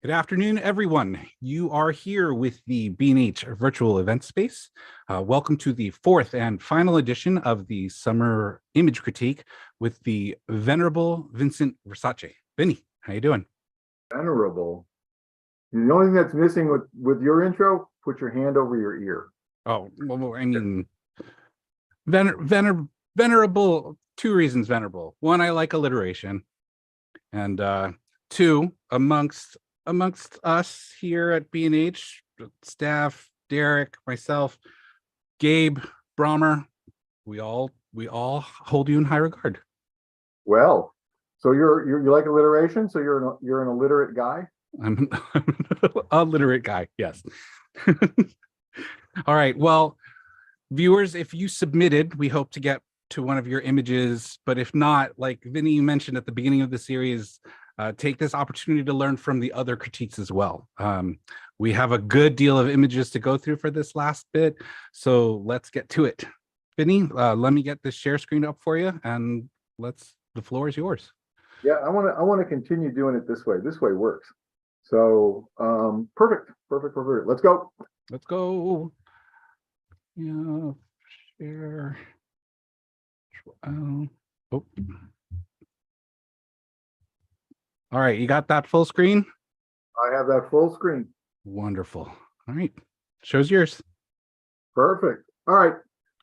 Good afternoon, everyone. You are here with the B&H virtual event space. Welcome to the fourth and final edition of the summer image critique with the venerable Vincent Versace. Vinny, how you doing? Venerable. The only thing that's missing with your intro, put your hand over your ear. Oh, well, I mean, venerable, two reasons venerable. One, I like alliteration. And two, amongst us here at B&H, staff, Derek, myself, Gabe, Brahmer, we all hold you in high regard. Well, so you like alliteration, so you're an illiterate guy? I'm a literate guy, yes. All right, well, viewers, if you submitted, we hope to get to one of your images, but if not, like Vinny mentioned at the beginning of the series, take this opportunity to learn from the other critiques as well. We have a good deal of images to go through for this last bit, so let's get to it. Vinny, let me get this share screen up for you, and the floor is yours. Yeah, I want to continue doing it this way. This way works. So perfect. Let's go. Let's go. Yeah, share. Oh. All right, you got that full screen? I have that full screen. Wonderful. All right, show's yours. Perfect. All right.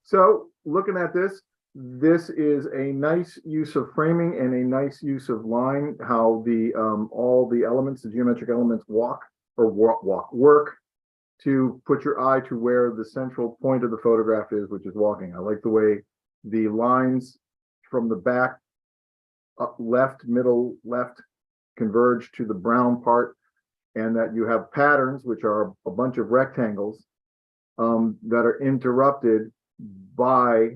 So looking at this is a nice use of framing and a nice use of line, how the all the elements, the geometric elements work to put your eye to where the central point of the photograph is, which is walking. I like the way the lines from the back, up left, middle, left, converge to the brown part, and that you have patterns, which are a bunch of rectangles that are interrupted by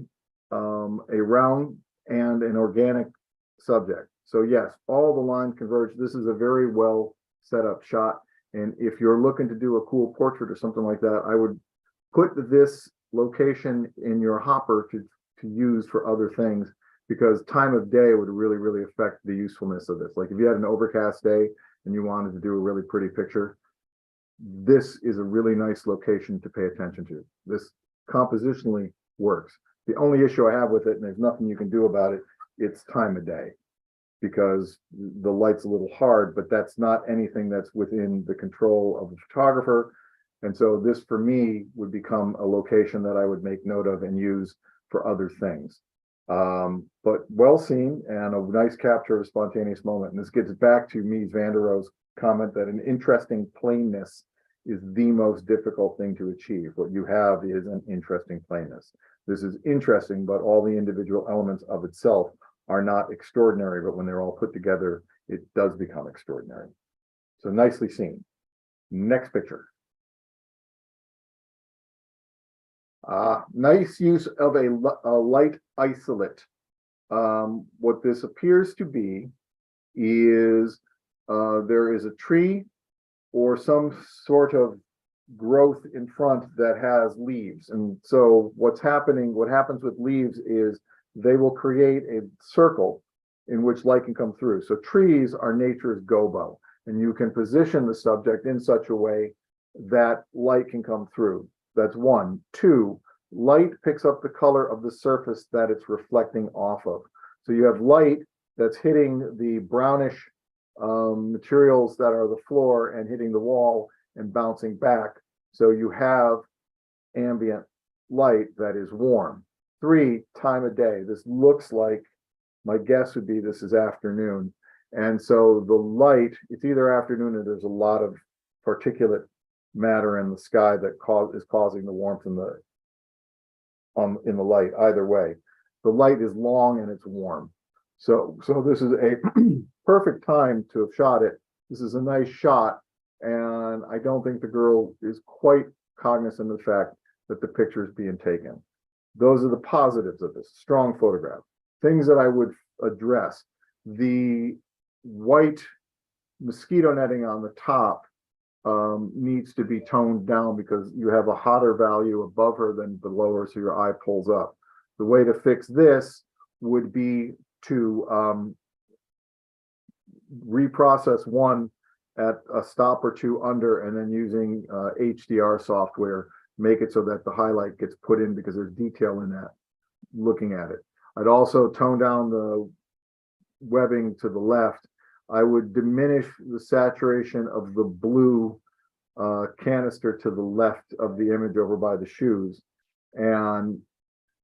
a round and an organic subject. So yes, all the lines converge. This is a very well set up shot. And if you're looking to do a cool portrait or something like that, I would put this location in your hopper to use for other things, because time of day would really affect the usefulness of this. Like if you had an overcast day and you wanted to do a really pretty picture, this is a really nice location to pay attention to. This compositionally works. The only issue I have with it, and there's nothing you can do about it, it's time of day, because the light's a little hard, but that's not anything that's within the control of the photographer. And so this for me would become a location that I would make note of and use for other things. But well seen and a nice capture of a spontaneous moment. And this gets back to Mies van der Rohe's comment that an interesting plainness is the most difficult thing to achieve. What you have is an interesting plainness. This is interesting, but all the individual elements of itself are not extraordinary, but when they're all put together, it does become extraordinary. So nicely seen. Next picture. Nice use of a light isolate. What this appears to be is there is a tree or some sort of growth in front that has leaves. And so what happens with leaves is they will create a circle in which light can come through. So trees are nature's gobo, and you can position the subject in such a way that light can come through. That's one. Two, light picks up the color of the surface that it's reflecting off of. So you have light that's hitting the brownish materials that are the floor and hitting the wall and bouncing back. So you have ambient light that is warm. Three, time of day. This looks like, my guess would be this is afternoon. And so the light, it's either afternoon or there's a lot of particulate matter in the sky that is causing the warmth in the light. Either way, the light is long and it's warm. So this is a perfect time to have shot it. This is a nice shot, and I don't think the girl is quite cognizant of the fact that the picture is being taken. Those are the positives of this strong photograph. Things that I would address: the white mosquito netting on the top needs to be toned down because you have a hotter value above her than below her, so your eye pulls up. The way to fix this would be to reprocess one at a stop or two under, and then using HDR software, make it so that the highlight gets put in because there's detail in that, looking at it. I'd also tone down the webbing to the left. I would diminish the saturation of the blue canister to the left of the image over by the shoes. And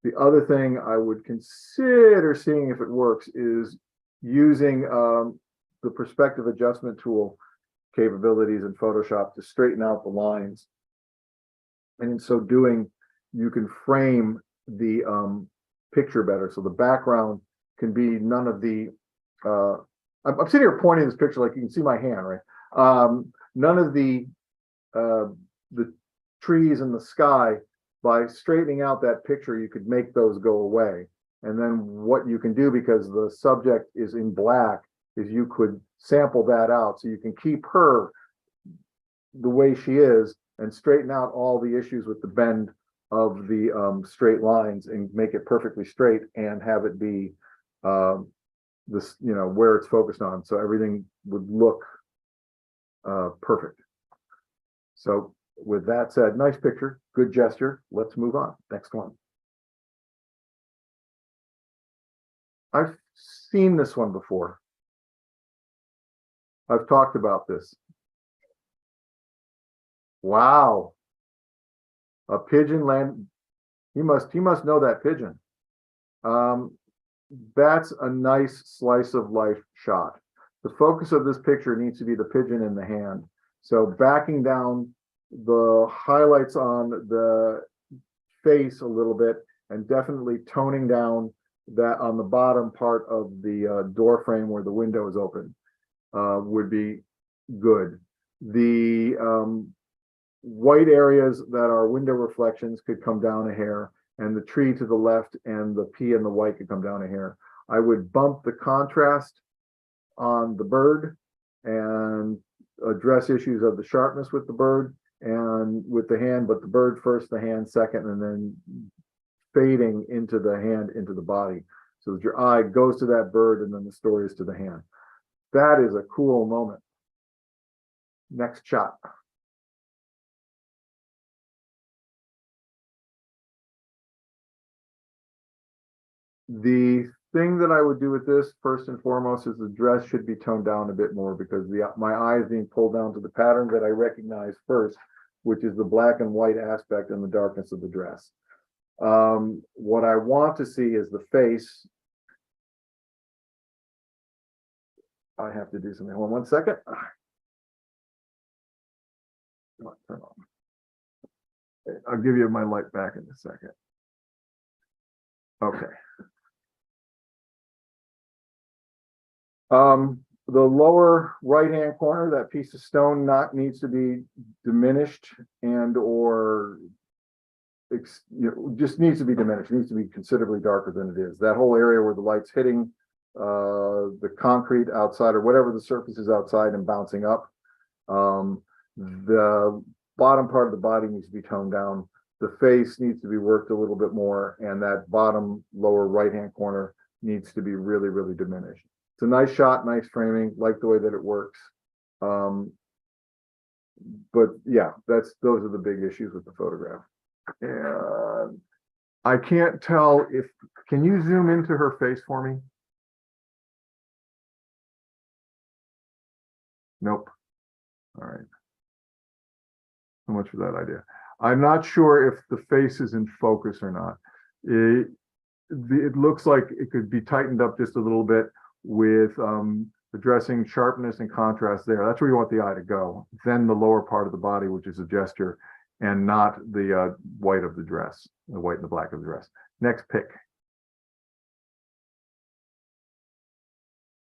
the other thing I would consider seeing if it works is using the perspective adjustment tool capabilities in Photoshop to straighten out the lines. And in so doing, you can frame the picture better. So the background can be none of the, I'm sitting here pointing this picture like you can see my hand, right? None of the trees in the sky. By straightening out that picture, you could make those go away. And then what you can do, because the subject is in black, is you could sample that out. So you can keep her the way she is and straighten out all the issues with the bend of the straight lines and make it perfectly straight and have it be this, you know, where it's focused on. So everything would look perfect. So with that said, nice picture, good gesture. Let's move on. Next one. I've seen this one before. I've talked about this. Wow. A pigeon land. He must know that pigeon. That's a nice slice of life shot. The focus of this picture needs to be the pigeon in the hand. So backing down the highlights on the face a little bit and definitely toning down that on the bottom part of the door frame where the window is open would be good. The white areas that are window reflections could come down a hair, and the tree to the left and the P and the white could come down a hair. I would bump the contrast on the bird and address issues of the sharpness with the bird and with the hand, but the bird first, the hand second, and then fading into the hand, into the body. So that your eye goes to that bird and then the story is to the hand. That is a cool moment. Next shot. The thing that I would do with this first and foremost is the dress should be toned down a bit more because my eye is being pulled down to the pattern that I recognize first, which is the black and white aspect and the darkness of the dress. What I want to see is the face. I have to do something. Hold on 1 second. Turn on. I'll give you my light back in a second. Okay. The lower right-hand corner, that piece of stone needs to be diminished and or just needs to be diminished. It needs to be considerably darker than it is. That whole area where the light's hitting the concrete outside or whatever the surface is outside and bouncing up. The bottom part of the body needs to be toned down. The face needs to be worked a little bit more, and that bottom lower right-hand corner needs to be really, really diminished. It's a nice shot, nice framing, like the way that it works. But yeah, those are the big issues with the photograph. And I can't tell if, can you zoom into her face for me? Nope. All right. So much for that idea. I'm not sure if the face is in focus or not. It looks like it could be tightened up just a little bit with addressing sharpness and contrast there. That's where you want the eye to go. Then the lower part of the body, which is a gesture, and not the white of the dress, the white and the black of the dress. Next pick.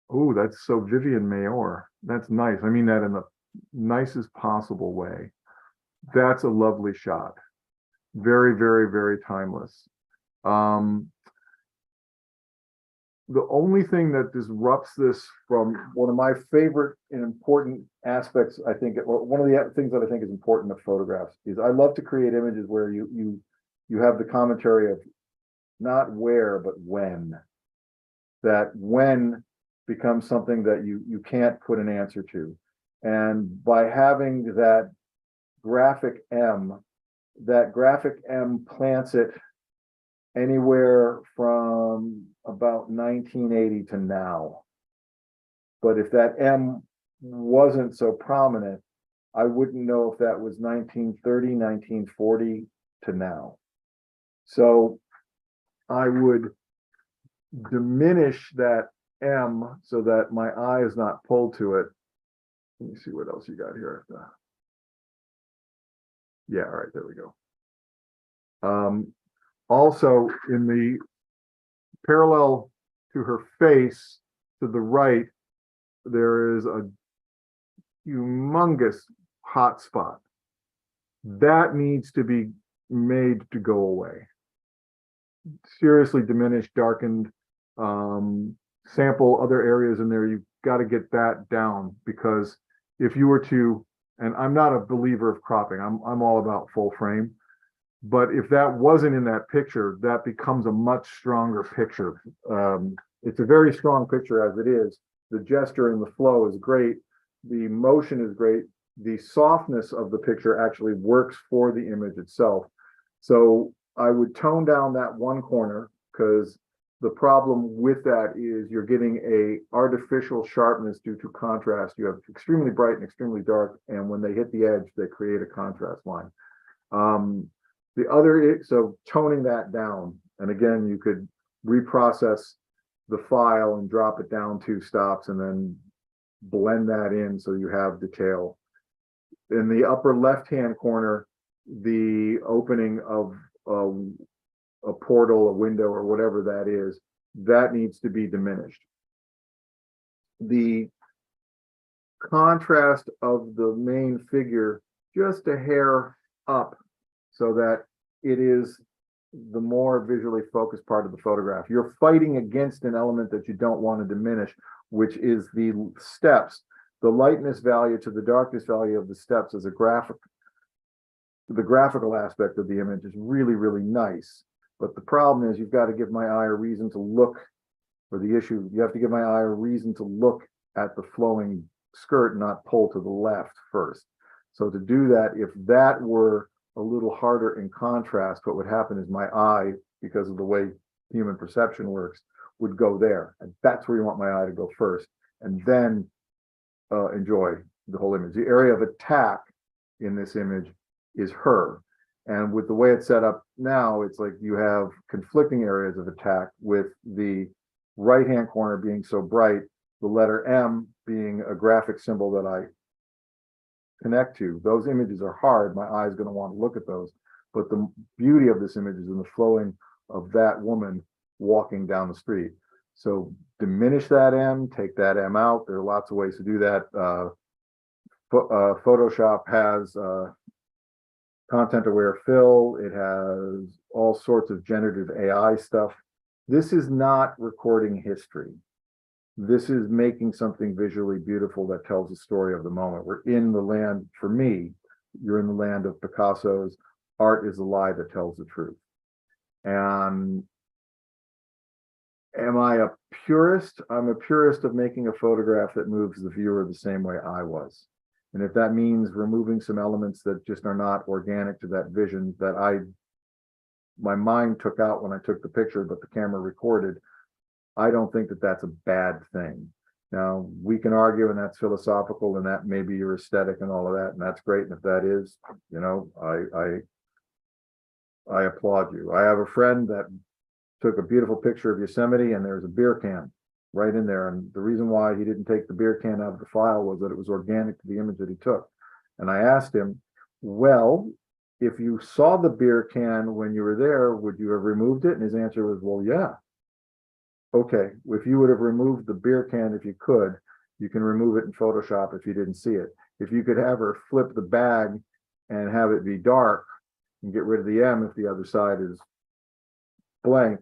Oh, that's so Vivian Mayor. That's nice. I mean that in the nicest possible way. That's a lovely shot. Very, very, very timeless. The only thing that disrupts this from one of my favorite and important aspects, I think, or one of the things that I think is important of photographs is I love to create images where you have the commentary of not where, but when. That when becomes something that you can't put an answer to. And by having that graphic M plants it anywhere from about 1980 to now. But if that M wasn't so prominent, I wouldn't know if that was 1930, 1940 to now. So I would diminish that M so that my eye is not pulled to it. Let me see what else you got here. Yeah, all right, there we go. Also, in the parallel to her face to the right, there is a humongous hot spot. That needs to be made to go away. Seriously diminished, darkened, sample other areas in there. You've got to get that down, because if you were to, and I'm not a believer of cropping, I'm all about full frame, but if that wasn't in that picture, that becomes a much stronger picture. It's a very strong picture as it is. The gesture and the flow is great. The motion is great. The softness of the picture actually works for the image itself. So I would tone down that one corner, because the problem with that is you're getting a artificial sharpness due to contrast. You have extremely bright and extremely dark, and when they hit the edge, they create a contrast line. The other, so toning that down, and again, you could reprocess the file and drop it down 2 stops and then blend that in so you have detail. In the upper left-hand corner, the opening of a portal, a window, or whatever that is, that needs to be diminished. The contrast of the main figure just a hair up, so that it is the more visually focused part of the photograph. You're fighting against an element that you don't want to diminish, which is the steps. The lightness value to the darkness value of the steps as a graphic. The graphical aspect of the image is really, really nice. But the problem is you've got to give my eye a reason to look, or the issue, you have to give my eye a reason to look at the flowing skirt, not pull to the left first. So to do that, if that were a little harder in contrast, what would happen is my eye, because of the way human perception works, would go there. And that's where you want my eye to go first, and then enjoy the whole image. The area of attack in this image is her. And with the way it's set up now, it's like you have conflicting areas of attack, with the right-hand corner being so bright, the letter M being a graphic symbol that I connect to. Those images are hard. My eye is going to want to look at those. But the beauty of this image is in the flowing of that woman walking down the street. So diminish that M, take that M out. There are lots of ways to do that. Photoshop has content-aware fill. It has all sorts of generative AI stuff. This is not recording history. This is making something visually beautiful that tells the story of the moment. We're in the land, for me, you're in the land of Picasso's art is a lie that tells the truth. And am I a purist? I'm a purist of making a photograph that moves the viewer the same way I was. And if that means removing some elements that just are not organic to that vision that my mind took out when I took the picture, but the camera recorded, I don't think that that's a bad thing. Now, we can argue, and that's philosophical, and that may be your aesthetic and all of that, and that's great. And if that is, you know, I applaud you. I have a friend that took a beautiful picture of Yosemite, and there's a beer can right in there. And the reason why he didn't take the beer can out of the file was that it was organic to the image that he took. And I asked him, well, if you saw the beer can when you were there, would you have removed it? And his answer was, well, yeah. Okay, if you would have removed the beer can, if you could, you can remove it in Photoshop if you didn't see it. If you could have her flip the bag and have it be dark and get rid of the M if the other side is blank,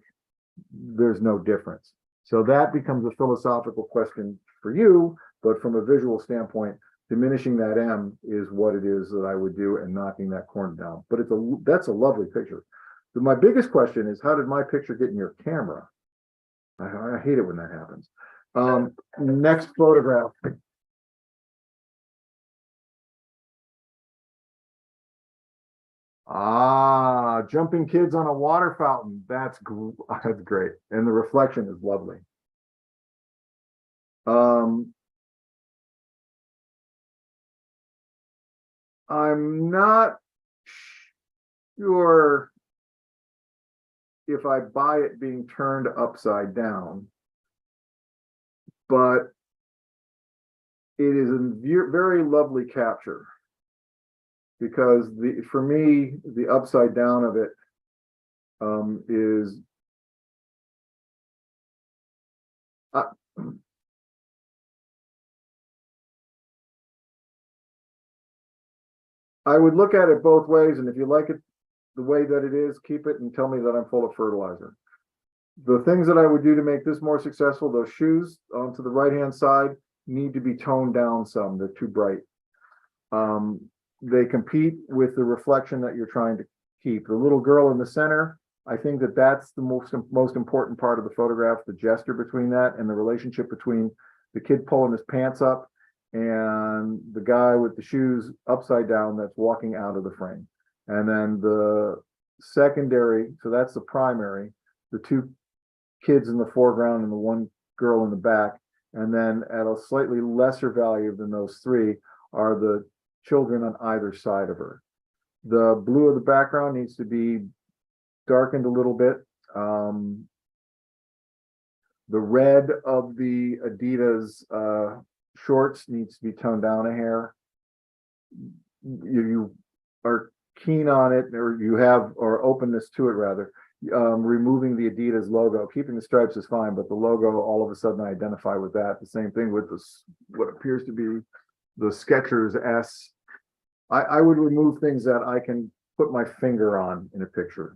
there's no difference. So that becomes a philosophical question for you, but from a visual standpoint, diminishing that M is what it is that I would do, and knocking that corner down. But that's a lovely picture. So my biggest question is, how did my picture get in your camera? I hate it when that happens. Next photograph. Ah, jumping kids on a water fountain. That's great. And the reflection is lovely. I'm not sure if I buy it being turned upside down, but it is a very lovely capture because for me, the upside down of it is uh, I would look at it both ways, and if you like it the way that it is, keep it and tell me that I'm full of fertilizer. The things that I would do to make this more successful, those shoes onto the right-hand side need to be toned down some. They're too bright. They compete with the reflection that you're trying to keep. The little girl in the center, I think that that's the most important part of the photograph, the gesture between that and the relationship between the kid pulling his pants up and the guy with the shoes upside down that's walking out of the frame. And then the secondary, so that's the primary, the two kids in the foreground and the one girl in the back. And then at a slightly lesser value than those three are the children on either side of her. The blue of the background needs to be darkened a little bit. The red of the Adidas shorts needs to be toned down a hair. You are keen on it, or you have, or openness to it rather. Removing the Adidas logo, keeping the stripes is fine, but the logo, all of a sudden I identify with that. The same thing with this, what appears to be the Skechers S. I would remove things that I can put my finger on in a picture.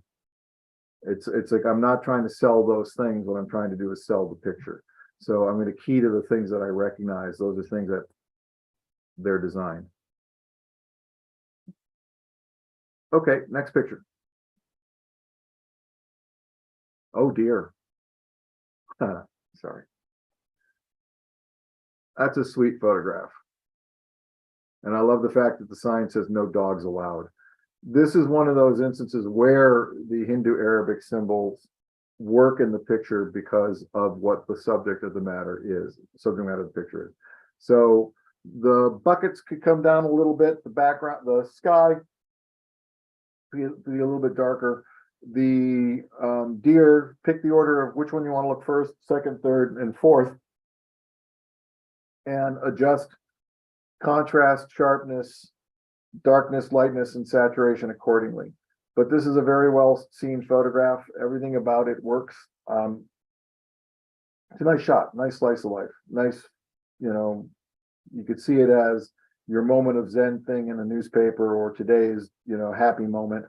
It's like I'm not trying to sell those things. What I'm trying to do is sell the picture. So I'm going to key to the things that I recognize. Those are things that they're designed. Okay, next picture. Oh dear. Sorry. That's a sweet photograph. And I love the fact that the sign says no dogs allowed. This is one of those instances where the Hindu Arabic symbols work in the picture because of what the subject of the matter is, subject matter of the picture is. So the buckets could come down a little bit, the background, the sky be a little bit darker. The deer, pick the order of which one you want to look first, second, third, and fourth, and adjust contrast, sharpness, darkness, lightness, and saturation accordingly. But this is a very well seen photograph. Everything about it works. It's a nice shot, nice slice of life, nice, you could see it as your moment of Zen thing in a newspaper or today's, happy moment.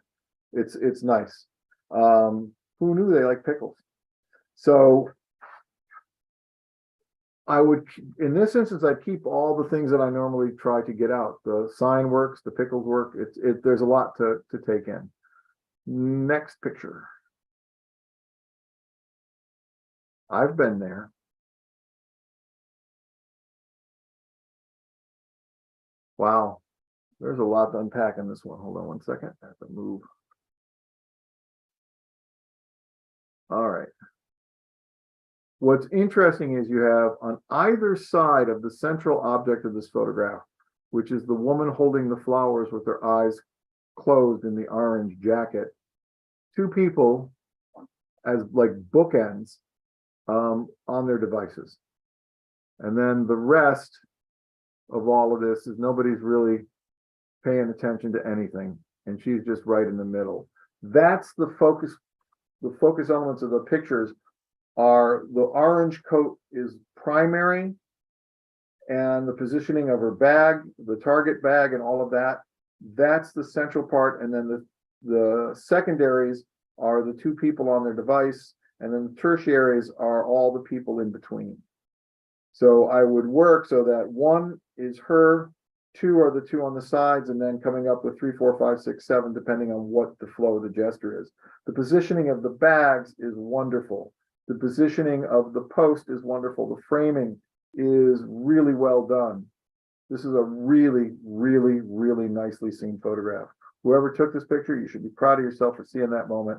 It's nice. Who knew they like pickles? So I would, in this instance, I'd keep all the things that I normally try to get out. The sign works, the pickles work. There's a lot to take in. Next picture. I've been there. Wow, there's a lot to unpack in this one. Hold on one second. I have to move. All right. What's interesting is you have on either side of the central object of this photograph, which is the woman holding the flowers with her eyes closed in the orange jacket, two people as like bookends on their devices. And then the rest of all of this is nobody's really paying attention to anything. And she's just right in the middle. That's the focus. The focus elements of the pictures are the orange coat is primary, and the positioning of her bag, the target bag, and all of that. That's the central part. And then the secondaries are the two people on their device, and then the tertiaries are all the people in between. So I would work so that one is her, two are the two on the sides, and then coming up with 3, 4, 5, 6, 7, depending on what the flow of the gesture is. The positioning of the bags is wonderful. The positioning of the post is wonderful. The framing is really well done. This is a really, really, really nicely seen photograph. Whoever took this picture, you should be proud of yourself for seeing that moment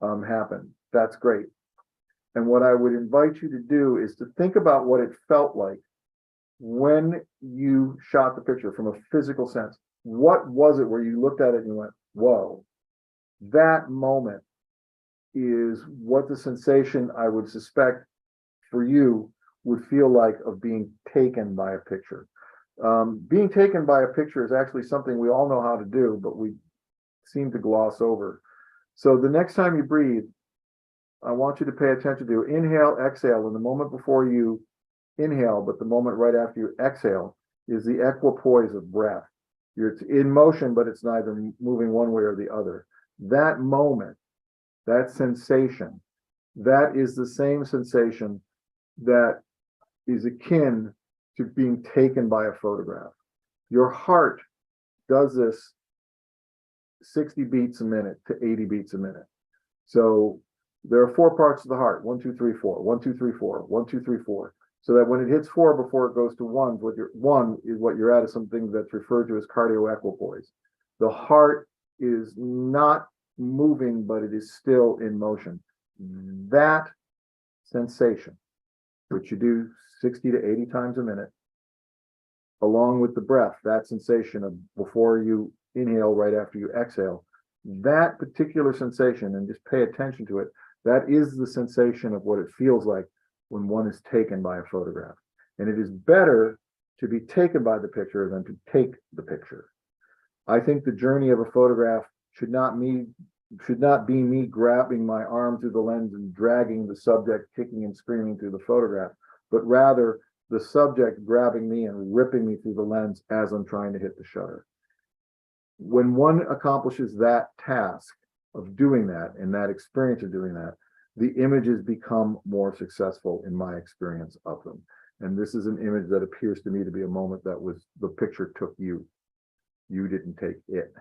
happen. That's great. And what I would invite you to do is to think about what it felt like when you shot the picture from a physical sense. What was it where you looked at it and you went, whoa? That moment is what the sensation, I would suspect, for you would feel like of being taken by a picture. Being taken by a picture is actually something we all know how to do, but we seem to gloss over. So the next time you breathe, I want you to pay attention to inhale, exhale, and the moment before you inhale, but the moment right after you exhale is the equipoise of breath. You're in motion, but it's neither moving one way or the other. That moment, that sensation, that is the same sensation that is akin to being taken by a photograph. Your heart does this 60 beats a minute to 80 beats a minute. So there are 4 parts of the heart: 1, 2, 3, 4, 1, 2, 3, 4, 1, 2, 3, 4. So that when it hits 4 before it goes to 1, one is what you're at is something that's referred to as cardio equipoise. The heart is not moving, but it is still in motion. That sensation, which you do 60 to 80 times a minute, along with the breath, that sensation of before you inhale, right after you exhale, that particular sensation, and just pay attention to it, that is the sensation of what it feels like when one is taken by a photograph. And it is better to be taken by the picture than to take the picture. I think the journey of a photograph should not be me grabbing my arm through the lens and dragging the subject, kicking and screaming through the photograph, but rather the subject grabbing me and ripping me through the lens as I'm trying to hit the shutter. When one accomplishes that task of doing that and that experience of doing that, the images become more successful in my experience of them. And this is an image that appears to me to be a moment that was the picture took you. You didn't take it.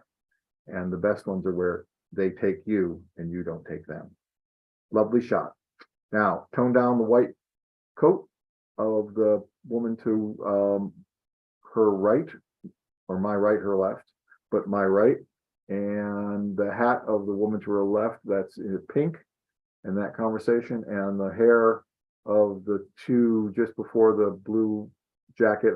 And the best ones are where they take you and you don't take them. Lovely shot. Now, tone down the white coat of the woman to her right, or my right, her left, but my right, and the hat of the woman to her left, that's pink, and that conversation, and the hair of the two just before the blue jacket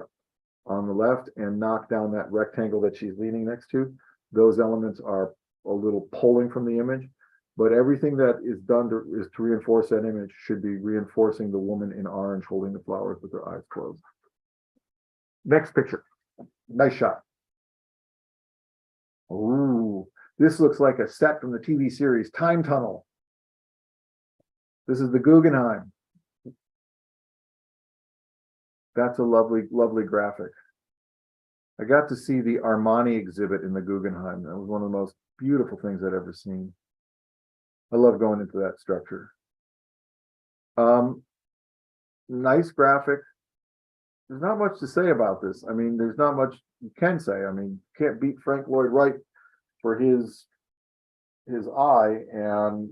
on the left, and knock down that rectangle that she's leaning next to. Those elements are a little pulling from the image, but everything that is done to reinforce that image should be reinforcing the woman in orange holding the flowers with her eyes closed. Next picture. Nice shot. Ooh, this looks like a set from the TV series Time Tunnel. This is the Guggenheim. That's a lovely, lovely graphic. I got to see the Armani exhibit in the Guggenheim. That was one of the most beautiful things I'd ever seen. I love going into that structure. Nice graphic. There's not much to say about this. I mean, there's not much you can say. I mean, can't beat Frank Lloyd Wright for his eye, and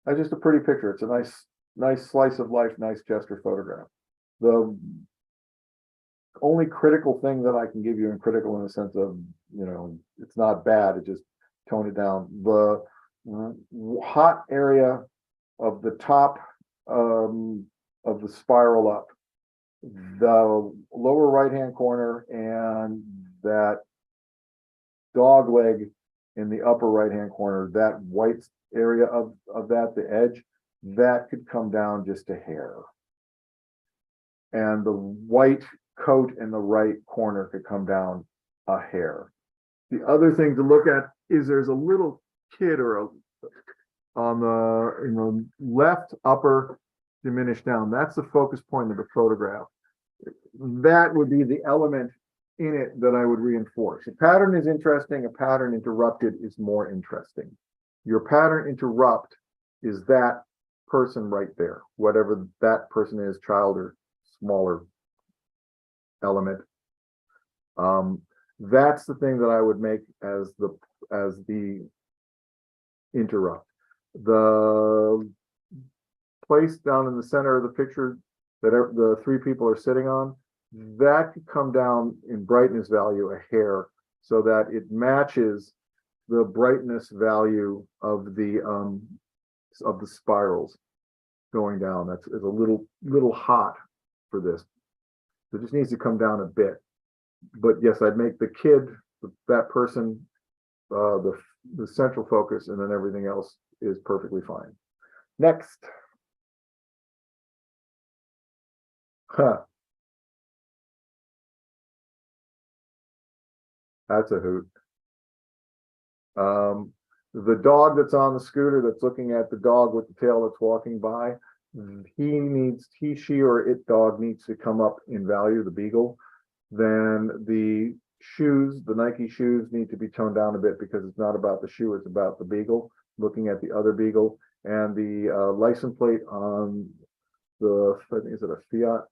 that's just a pretty picture. It's a nice slice of life, nice gesture photograph. The only critical thing that I can give you, and critical in the sense of, you know, it's not bad, it just tone it down. The hot area of the top of the spiral up, the lower right hand corner, and that dog leg in the upper right hand corner, that white area of that, the edge, that could come down just a hair. And the white coat in the right corner could come down a hair. The other thing to look at is there's a little kid on the left upper diminished down. That's the focus point of the photograph. That would be the element in it that I would reinforce. A pattern is interesting. A pattern interrupted is more interesting. Your pattern interrupt is that person right there, whatever that person is, child or smaller element. That's the thing that I would make as the interrupt. The place down in the center of the picture that the 3 people are sitting on, that could come down in brightness value a hair, so that it matches the brightness value of the spirals going down. That's is a little hot for this. It just needs to come down a bit. But yes, I'd make the kid, that person, the central focus, and then everything else is perfectly fine. Next. Huh. That's a hoot. The dog that's on the scooter that's looking at the dog with the tail that's walking by, he, she, or it dog needs to come up in value, the beagle. Then the shoes, the Nike shoes need to be toned down a bit because it's not about the shoe, it's about the beagle, looking at the other beagle. And the license plate on the, I think, is it a Fiat?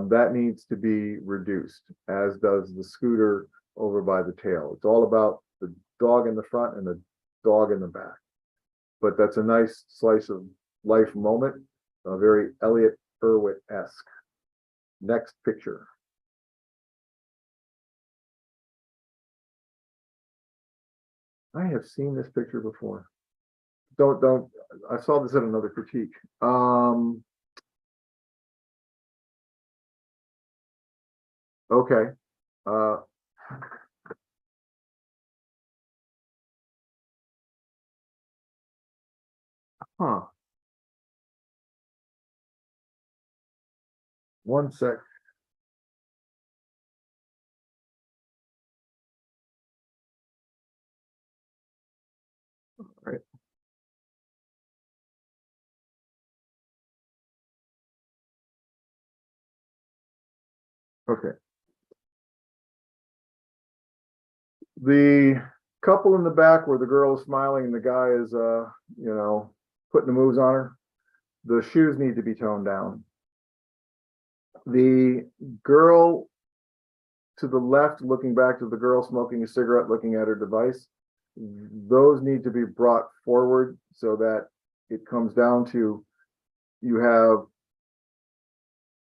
That needs to be reduced, as does the scooter over by the tail. It's all about the dog in the front and the dog in the back. But that's a nice slice of life moment, a very Elliot Erwitt-esque. Next picture. I have seen this picture before. Don't, I saw this in another critique. Okay. Huh. One sec. All right. Okay. The couple in the back where the girl is smiling and the guy is, you know, putting the moves on her, the shoes need to be toned down. The girl to the left, looking back to the girl smoking a cigarette, looking at her device, those need to be brought forward so that it comes down to, you have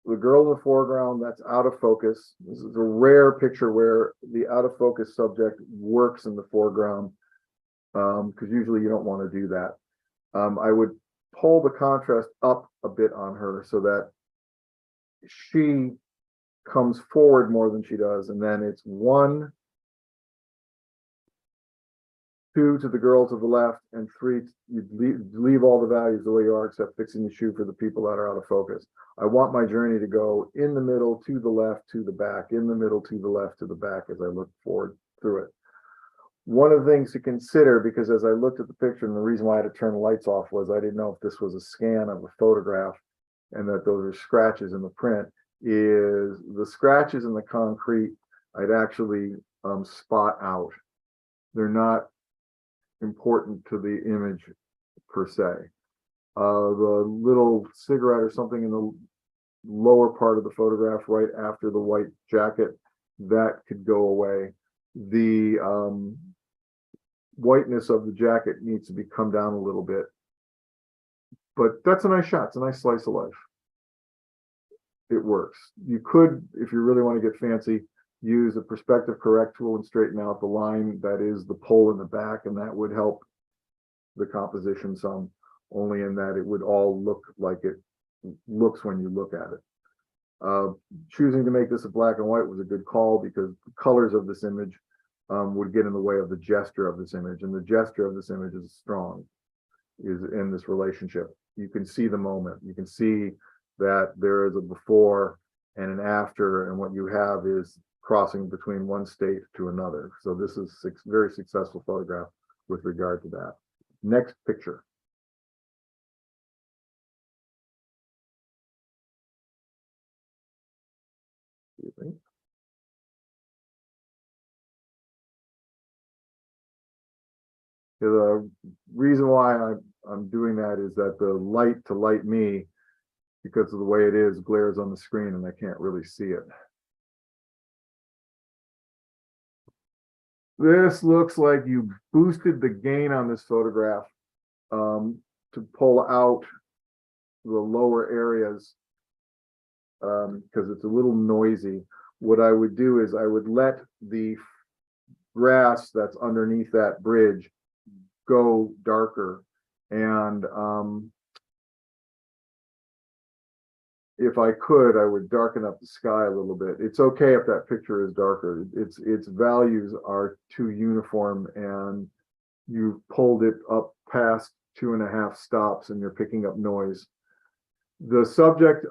the girl in the foreground that's out of focus. This is a rare picture where the out of focus subject works in the foreground, because usually you don't want to do that. I would pull the contrast up a bit on her so that she comes forward more than she does, and then it's 1, 2 to the girl to the left, and 3, you leave all the values the way you are except fixing the shoe for the people that are out of focus. I want my journey to go in the middle, to the left, to the back, in the middle, to the left, to the back as I look forward through it. One of the things to consider, because as I looked at the picture, and the reason why I had to turn the lights off was I didn't know if this was a scan of a photograph and that those are scratches in the print, is the scratches in the concrete I'd actually spot out. They're not important to the image per se. The little cigarette or something in the lower part of the photograph right after the white jacket, that could go away. The whiteness of the jacket needs to be come down a little bit, but that's a nice shot. It's a nice slice of life. It works. You could, if you really want to get fancy, use a perspective correct tool and straighten out the line that is the pole in the back, and that would help the composition some, only in that it would all look like it looks when you look at it. Choosing to make this a black and white was a good call because the colors of this image would get in the way of the gesture of this image, and the gesture of this image is strong, is in this relationship. You can see the moment. You can see that there is a before and an after, and what you have is crossing between one state to another. So this is a very successful photograph with regard to that. Next picture. The reason why I'm doing that is that the light to light me, because of the way it is, glares on the screen and I can't really see it. This looks like you boosted the gain on this photograph to pull out the lower areas because it's a little noisy. What I would do is I would let the grass that's underneath that bridge go darker. And if I could, I would darken up the sky a little bit. It's okay if that picture is darker. Its values are too uniform, and you pulled it up past 2.5 stops and you're picking up noise. The subject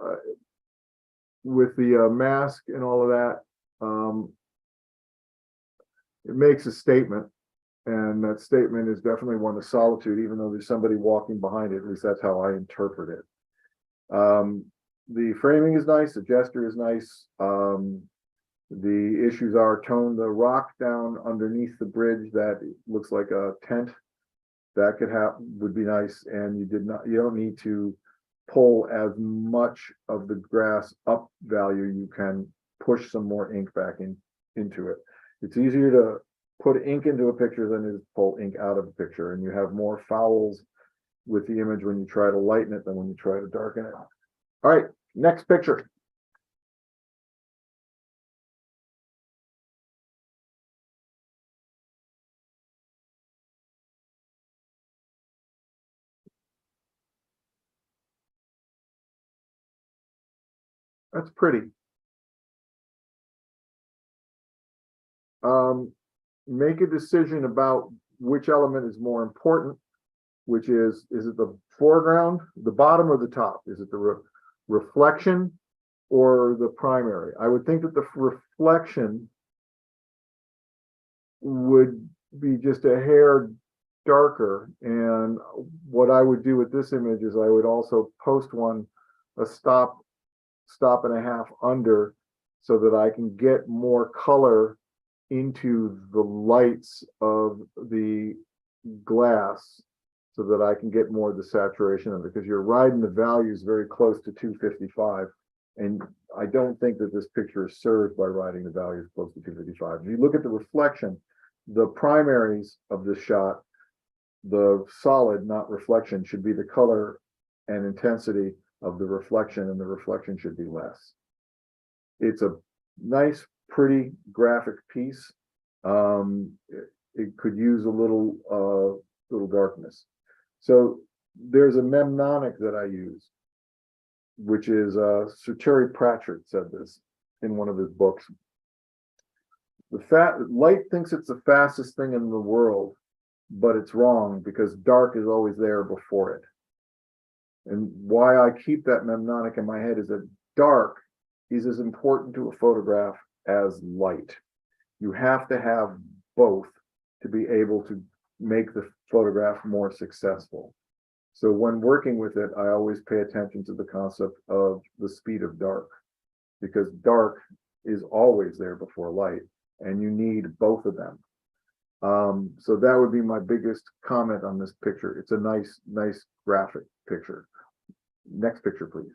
with the mask and all of that, it makes a statement, and that statement is definitely one of solitude, even though there's somebody walking behind it. At least that's how I interpret it. The framing is nice, the gesture is nice. The issues are tone the rock down underneath the bridge that looks like a tent. That could happen, would be nice, and you don't need to pull as much of the grass up value. You can push some more ink back into it. It's easier to put ink into a picture than it is to pull ink out of a picture, and you have more fouls with the image when you try to lighten it than when you try to darken it. All right, next picture. That's pretty. Make a decision about which element is more important, which is it the foreground, the bottom, or the top? Is it the reflection or the primary? I would think that the reflection would be just a hair darker. And what I would do with this image is I would also post one a stop and a half under, so that I can get more color into the lights of the glass, so that I can get more of the saturation of it, because you're riding the values very close to 255. And I don't think that this picture is served by riding the values close to 255. If you look at the reflection, the primaries of this shot, the solid, not reflection, should be the color and intensity of the reflection, and the reflection should be less. It's a nice, pretty graphic piece. It could use a little darkness. So there's a mnemonic that I use, which is Sir Terry Pratchett said this in one of his books. Light thinks it's the fastest thing in the world, but it's wrong, because dark is always there before it. And why I keep that mnemonic in my head is that dark is as important to a photograph as light. You have to have both to be able to make the photograph more successful. So when working with it, I always pay attention to the concept of the speed of dark, because dark is always there before light, and you need both of them. So that would be my biggest comment on this picture. It's a nice graphic picture. Next picture, please.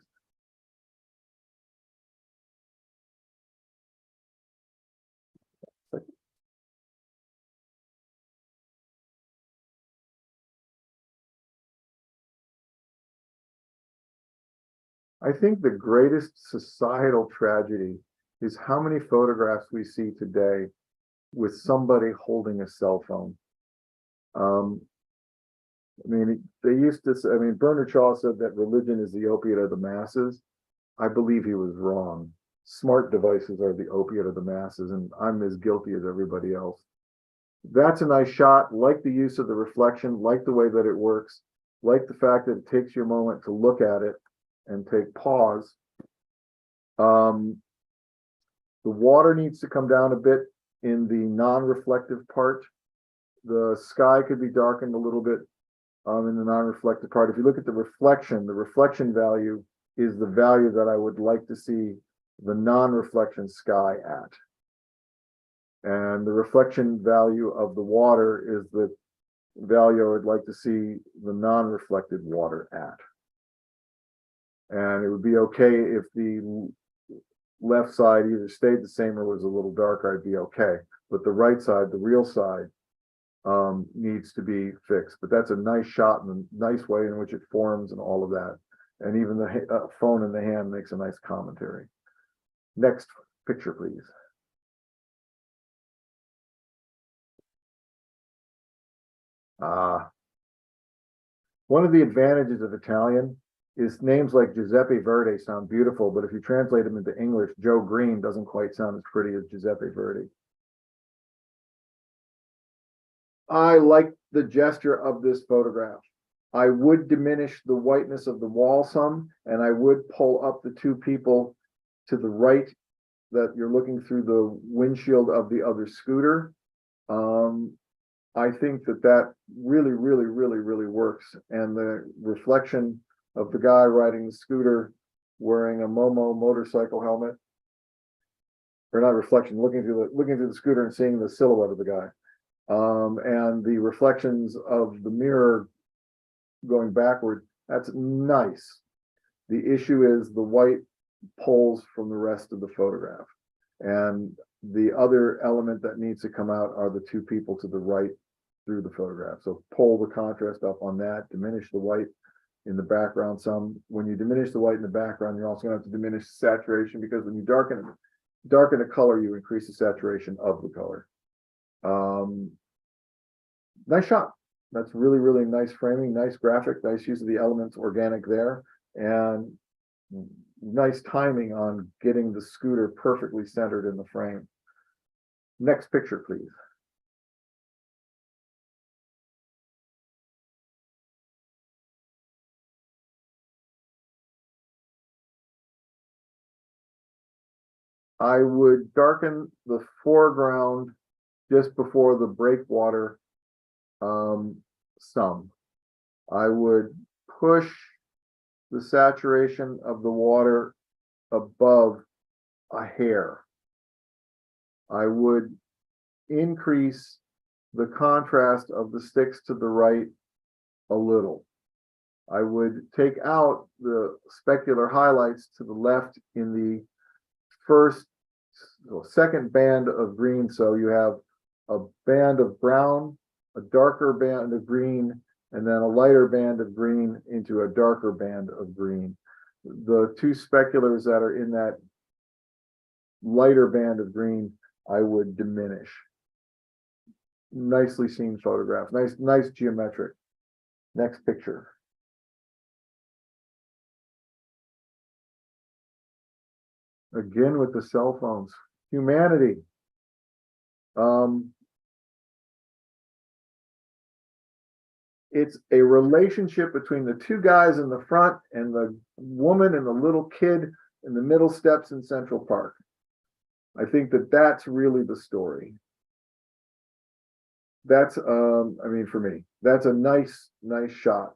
I think the greatest societal tragedy is how many photographs we see today with somebody holding a cell phone. I mean, they used to say, I mean, Bernard Shaw said that religion is the opiate of the masses. I believe he was wrong. Smart devices are the opiate of the masses, and I'm as guilty as everybody else. That's a nice shot. Like the use of the reflection, like the way that it works, like the fact that it takes your moment to look at it and take pause. The water needs to come down a bit in the non-reflective part. The sky could be darkened a little bit in the non-reflective part. If you look at the reflection value is the value that I would like to see the non-reflection sky at. And the reflection value of the water is the value I would like to see the non-reflected water at. And it would be okay if the left side either stayed the same or was a little darker, I'd be okay. But the right side, the real side, needs to be fixed. But that's a nice shot and a nice way in which it forms and all of that. And even the phone in the hand makes a nice commentary. Next picture, please. One of the advantages of Italian is names like Giuseppe Verdi sound beautiful, but if you translate them into English, Joe Green doesn't quite sound as pretty as Giuseppe Verdi. I like the gesture of this photograph. I would diminish the whiteness of the wall some, and I would pull up the two people to the right that you're looking through the windshield of the other scooter. I think that really, really, really, really works. And the reflection of the guy riding the scooter wearing a Momo motorcycle helmet, or not reflection, looking through the scooter and seeing the silhouette of the guy. And the reflections of the mirror going backward, that's nice. The issue is the white pulls from the rest of the photograph. And the other element that needs to come out are the two people to the right through the photograph. So pull the contrast up on that, diminish the white in the background some. When you diminish the white in the background, you're also going to have to diminish saturation, because when you darken a color, you increase the saturation of the color. Nice shot. That's really, really nice framing, nice graphic, nice use of the elements organic there, and nice timing on getting the scooter perfectly centered in the frame. Next picture, please. I would darken the foreground just before the breakwater some. I would push the saturation of the water above a hair. I would increase the contrast of the sticks to the right a little. I would take out the specular highlights to the left in the second band of green. So you have a band of brown, a darker band of green, and then a lighter band of green into a darker band of green. The two speculars that are in that lighter band of green, I would diminish. Nicely seen photograph, nice geometric. Next picture. Again with the cell phones. Humanity. It's a relationship between the two guys in the front and the woman and the little kid in the middle steps in Central Park. I think that's really the story. That's, I mean, for me, that's a nice shot.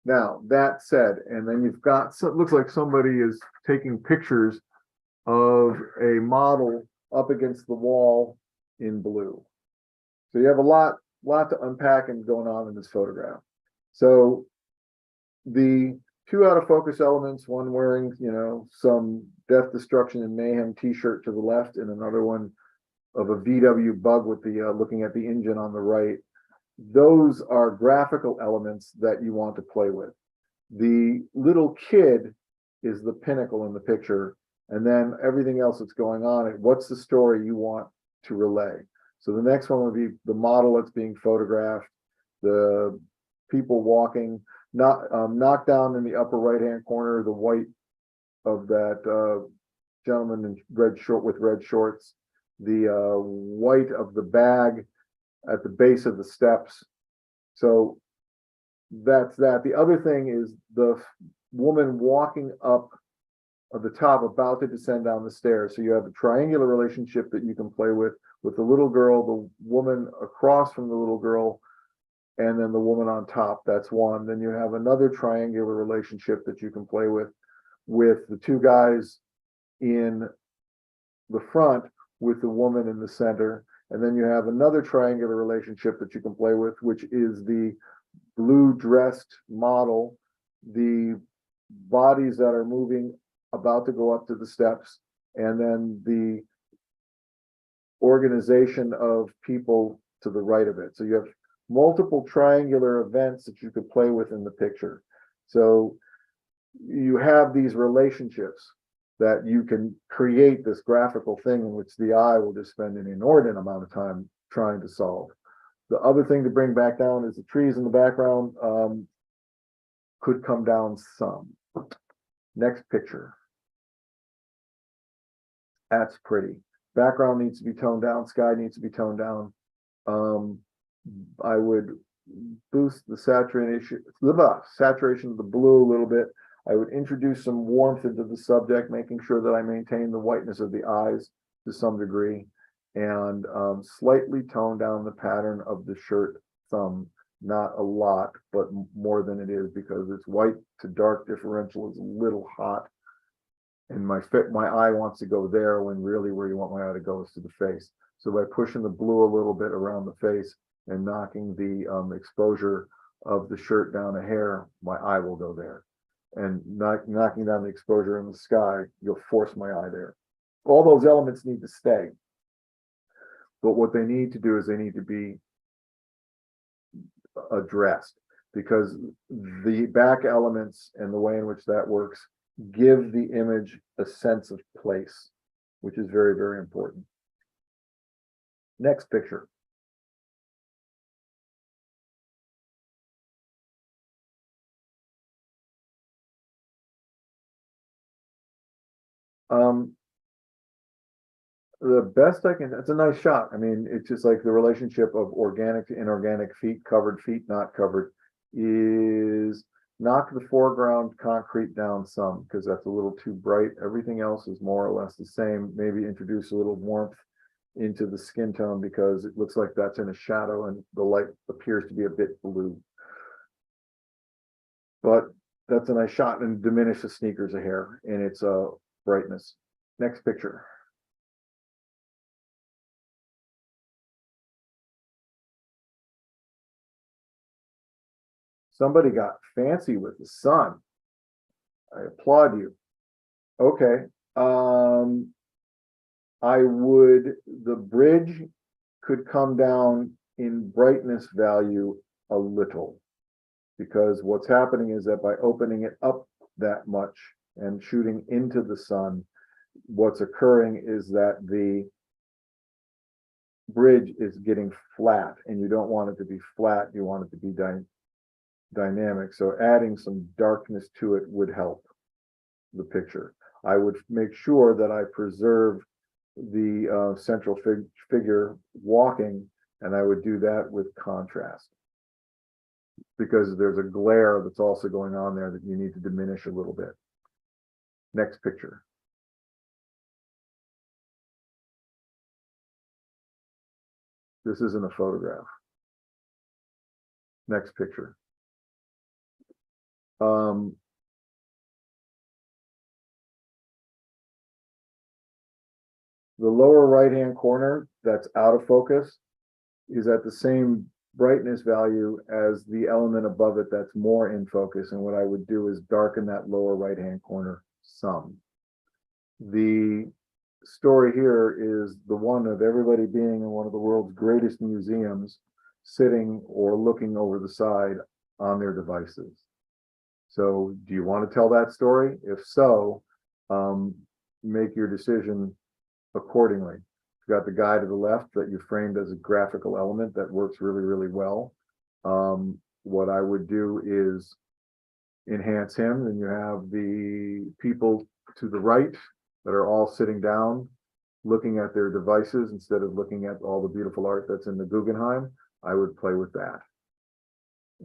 Now, that said, and then you've got, so it looks like somebody is taking pictures of a model up against the wall in blue. So you have a lot to unpack and going on in this photograph. So the two out of focus elements, one wearing, some death, destruction, and mayhem t-shirt to the left, and another one of a VW bug with the looking at the engine on the right. Those are graphical elements that you want to play with. The little kid is the pinnacle in the picture, and then everything else that's going on, what's the story you want to relay? So the next one would be the model that's being photographed, the people walking, knocked down in the upper right-hand corner, the white of that gentleman in red shorts, the white of the bag at the base of the steps. So that's that. The other thing is the woman walking up at the top, about to descend down the stairs. So you have a triangular relationship that you can play with the little girl, the woman across from the little girl, and then the woman on top. That's one. Then you have another triangular relationship that you can play with the two guys in the front with the woman in the center. And then you have another triangular relationship that you can play with, which is the blue dressed model, the bodies that are moving about to go up to the steps, and then the organization of people to the right of it. So you have multiple triangular events that you could play with in the picture. So you have these relationships that you can create this graphical thing in which the eye will just spend an inordinate amount of time trying to solve. The other thing to bring back down is the trees in the background could come down some. Next picture. That's pretty. Background needs to be toned down. Sky needs to be toned down. I would boost the saturation of the blue a little bit. I would introduce some warmth into the subject, making sure that I maintain the whiteness of the eyes to some degree, and slightly tone down the pattern of the shirt thumb. Not a lot, but more than it is, because it's white to dark differential is a little hot. And my eye wants to go there, when really where you want my eye to go is to the face. So by pushing the blue a little bit around the face and knocking the exposure of the shirt down a hair, my eye will go there. And knocking down the exposure in the sky, you'll force my eye there. All those elements need to stay. But what they need to do is they need to be addressed, because the back elements and the way in which that works give the image a sense of place, which is very, very important. Next picture. The best I can, it's a nice shot. I mean, it's just like the relationship of organic to inorganic feet, not covered, is knock the foreground concrete down some, because that's a little too bright. Everything else is more or less the same. Maybe introduce a little warmth into the skin tone, because it looks like that's in a shadow and the light appears to be a bit blue. But that's a nice shot, and diminish the sneakers a hair in its brightness. Next picture. Somebody got fancy with the sun. I applaud you. Okay. The bridge could come down in brightness value a little, because what's happening is that by opening it up that much and shooting into the sun, what's occurring is that the bridge is getting flat, and you don't want it to be flat. You want it to be dynamic. So adding some darkness to it would help the picture. I would make sure that I preserve the central figure walking, and I would do that with contrast, because there's a glare that's also going on there that you need to diminish a little bit. Next picture. This isn't a photograph. Next picture. The lower right-hand corner that's out of focus is at the same brightness value as the element above it that's more in focus. And what I would do is darken that lower right-hand corner some. The story here is the one of everybody being in one of the world's greatest museums, sitting or looking over the side on their devices. So do you want to tell that story? If so, make your decision accordingly. You've got the guy to the left that you framed as a graphical element that works really, really well. What I would do is enhance him. Then you have the people to the right that are all sitting down, looking at their devices instead of looking at all the beautiful art that's in the Guggenheim. I would play with that.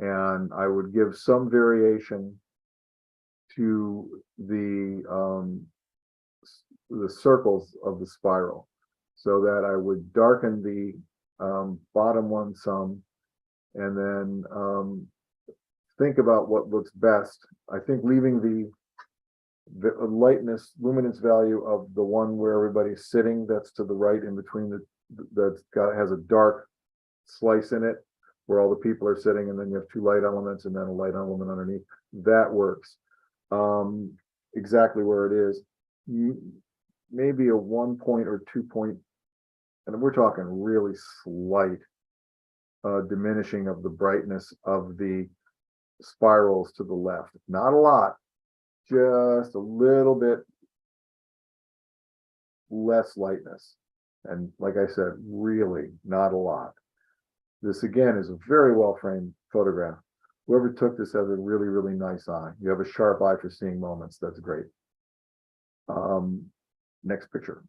And I would give some variation to the circles of the spiral, so that I would darken the bottom one some, and then think about what looks best. I think leaving the luminance value of the one where everybody's sitting, that's to the right in between has a dark slice in it where all the people are sitting, and then you have two light elements and then a light element underneath. That works exactly where it is. Maybe a 1 point or 2 point, and we're talking really slight diminishing of the brightness of the spirals to the left. Not a lot, just a little bit less lightness. And like I said, really not a lot. This again is a very well framed photograph. Whoever took this has a really, really nice eye. You have a sharp eye for seeing moments. That's great. Next picture.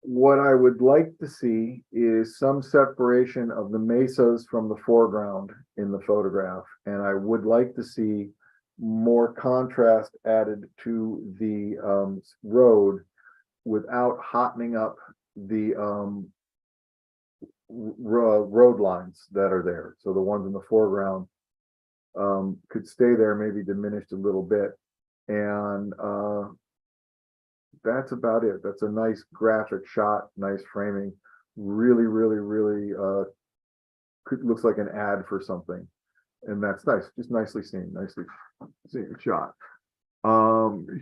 What I would like to see is some separation of the mesas from the foreground in the photograph. And I would like to see more contrast added to the road without hottening up the road lines that are there. So the ones in the foreground could stay there, maybe diminished a little bit. And that's about it. That's a nice graphic shot, nice framing. Really, really, really looks like an ad for something. And that's nice, just nicely seen, nicely shot.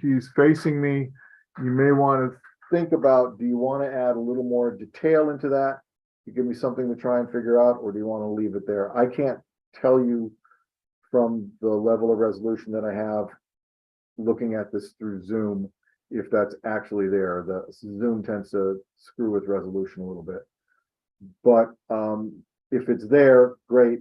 He's facing me. You may want to think about, do you want to add a little more detail into that? You give me something to try and figure out, or do you want to leave it there? I can't tell you from the level of resolution that I have looking at this through Zoom if that's actually there. The Zoom tends to screw with resolution a little bit. But if it's there, great.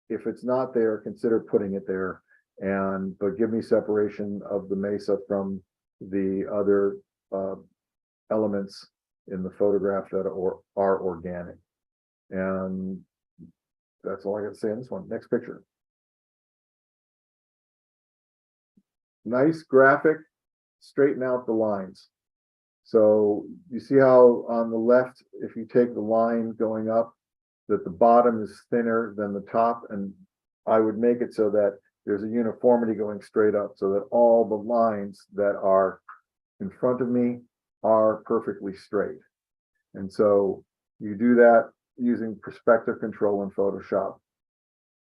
If it's not there, consider putting it there. But give me separation of the mesa from the other elements in the photograph that are organic. And that's all I got to say on this one. Next picture. Nice graphic, straighten out the lines. So you see how on the left, if you take the line going up, that the bottom is thinner than the top, and I would make it so that there's a uniformity going straight up so that all the lines that are in front of me are perfectly straight. And so you do that using perspective control in Photoshop.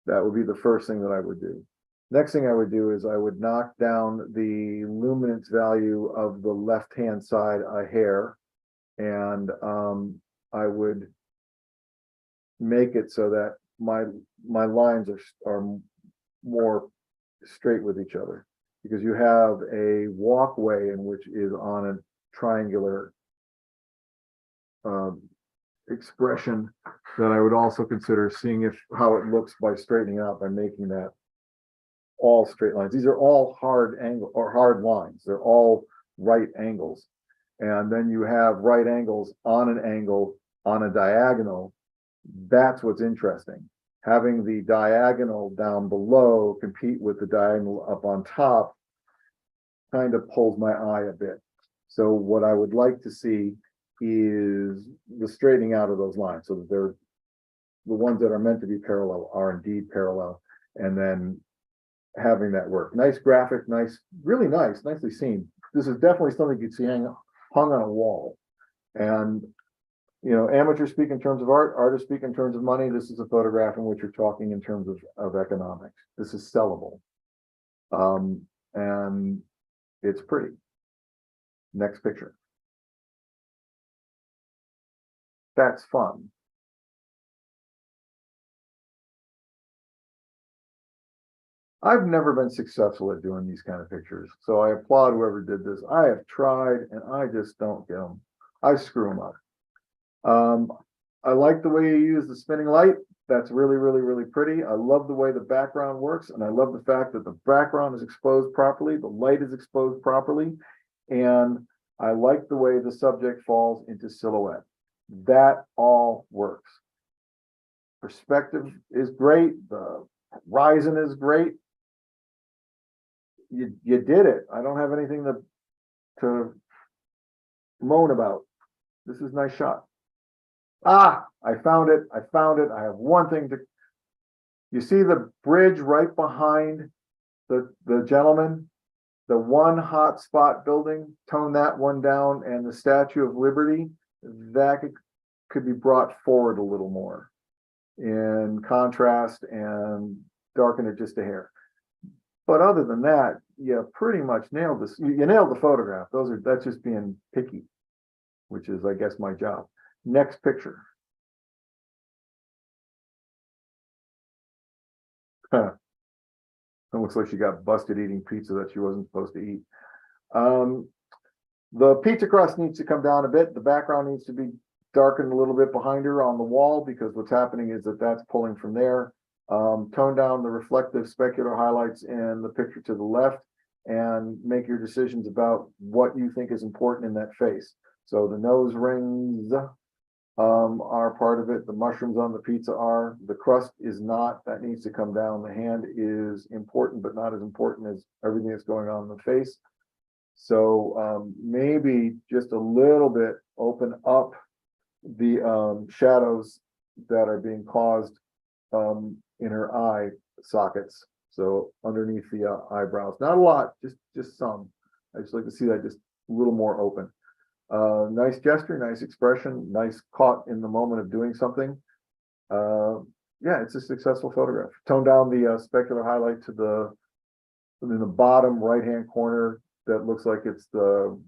That would be the first thing that I would do. Next thing I would do is I would knock down the luminance value of the left-hand side a hair, and I would make it so that my lines are more straight with each other, because you have a walkway in which is on a triangular expression that I would also consider seeing how it looks by straightening out, by making that all straight lines. These are all hard angle or hard lines. They're all right angles. And then you have right angles on an angle on a diagonal. That's what's interesting. Having the diagonal down below compete with the diagonal up on top kind of pulls my eye a bit. So what I would like to see is the straightening out of those lines so that they're the ones that are meant to be parallel are indeed parallel, and then having that work. Nice graphic, nice, really nice, nicely seen. This is definitely something you'd see hung on a wall. And you know, amateurs speak in terms of art, artists speak in terms of money. This is a photograph in which you're talking in terms of economics. This is sellable. And it's pretty. Next picture. That's fun. I've never been successful at doing these kind of pictures, so I applaud whoever did this. I have tried and I just don't get them. I screw them up. I like the way you use the spinning light. That's really, really, really pretty. I love the way the background works, and I love the fact that the background is exposed properly, the light is exposed properly, and I like the way the subject falls into silhouette. That all works. Perspective is great. The horizon is great. You did it. I don't have anything to moan about. This is a nice shot. Ah, I found it. I found it. I have one thing to. You see the bridge right behind the gentleman, the one hot spot building, tone that one down, and the Statue of Liberty, that could be brought forward a little more in contrast and darken it just a hair. But other than that, you pretty much nailed this. You nailed the photograph. That's just being picky, which is, I guess, my job. Next picture. It looks like she got busted eating pizza that she wasn't supposed to eat. The pizza crust needs to come down a bit. The background needs to be darkened a little bit behind her on the wall, because what's happening is that that's pulling from there. Tone down the reflective specular highlights in the picture to the left, and make your decisions about what you think is important in that face. So the nose rings are part of it. The mushrooms on the pizza are. The crust is not. That needs to come down. The hand is important, but not as important as everything that's going on in the face. So maybe just a little bit open up the shadows that are being caused in her eye sockets. So underneath the eyebrows, not a lot, just some. I just like to see that just a little more open. Nice gesture, nice expression, nice caught in the moment of doing something. Yeah, it's a successful photograph. Tone down the specular highlight to in the bottom right-hand corner. That looks like it's the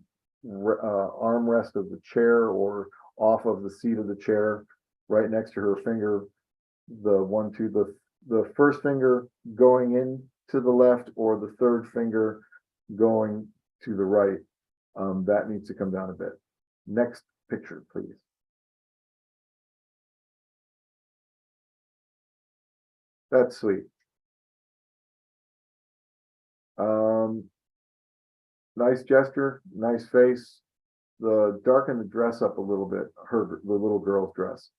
armrest of the chair, or off of the seat of the chair, right next to her finger. The first finger going in to the left, or the third finger going to the right. That needs to come down a bit. Next picture, please. That's sweet. Nice gesture, nice face. Darken the dress up a little bit. The little girl's dress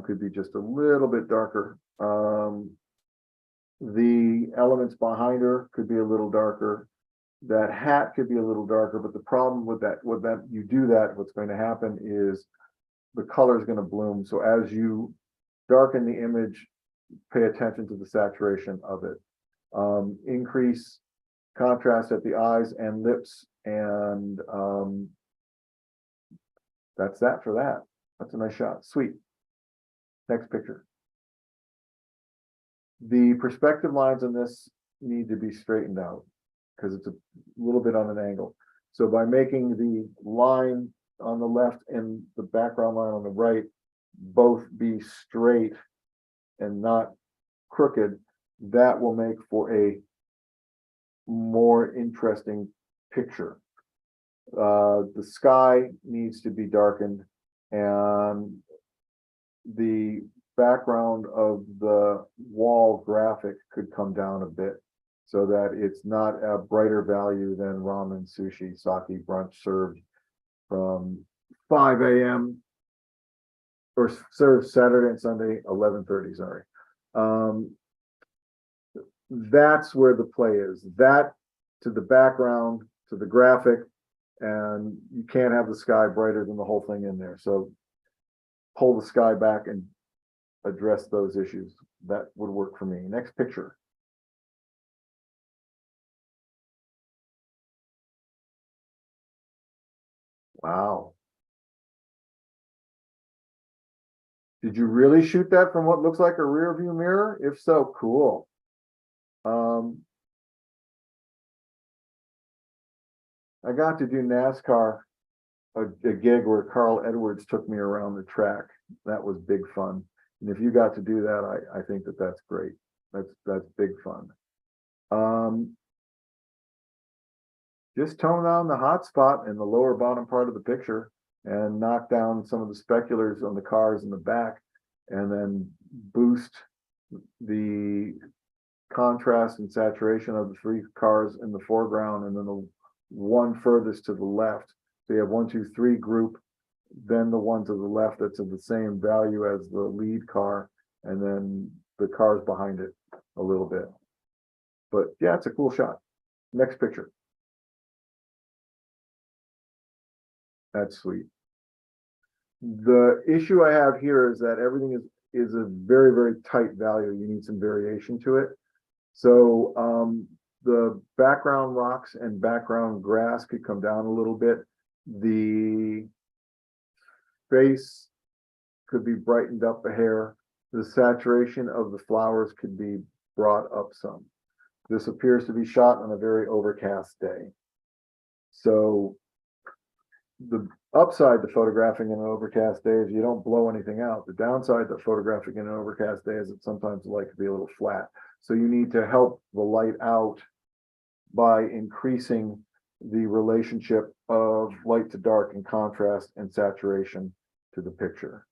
could be just a little bit darker. The elements behind her could be a little darker. That hat could be a little darker, but the problem with that, what's going to happen is the color is going to bloom. So as you darken the image, pay attention to the saturation of it. Increase contrast at the eyes and lips, and that's that for that. That's a nice shot. Sweet. Next picture. The perspective lines on this need to be straightened out, because it's a little bit on an angle. So by making the line on the left and the background line on the right both be straight and not crooked, that will make for a more interesting picture. The sky needs to be darkened, and the background of the wall graphic could come down a bit, so that it's not a brighter value than ramen, sushi, sake, brunch served from 5 a.m. or served Saturday and Sunday, 11:30, sorry. That's where the play is. That to the background, to the graphic, and you can't have the sky brighter than the whole thing in there. So pull the sky back and address those issues. That would work for me. Next picture. Wow. Did you really shoot that from what looks like a rear view mirror? If so, cool. I got to do NASCAR, a gig where Carl Edwards took me around the track. That was big fun. And if you got to do that, I think that that's great. That's big fun. Just tone down the hot spot in the lower bottom part of the picture, and knock down some of the speculars on the cars in the back, and then boost the contrast and saturation of the three cars in the foreground, and then the one furthest to the left. So you have 1, 2, 3 group, then the one to the left that's of the same value as the lead car, and then the cars behind it a little bit. But yeah, it's a cool shot. Next picture. That's sweet. The issue I have here is that everything is a very, very tight value. You need some variation to it. So the background rocks and background grass could come down a little bit. The face could be brightened up a hair. The saturation of the flowers could be brought up some. This appears to be shot on a very overcast day. So the upside to photographing in an overcast day is you don't blow anything out. The downside to photographing in an overcast day is it sometimes like to be a little flat. So you need to help the light out by increasing the relationship of light to dark and contrast and saturation to the picture.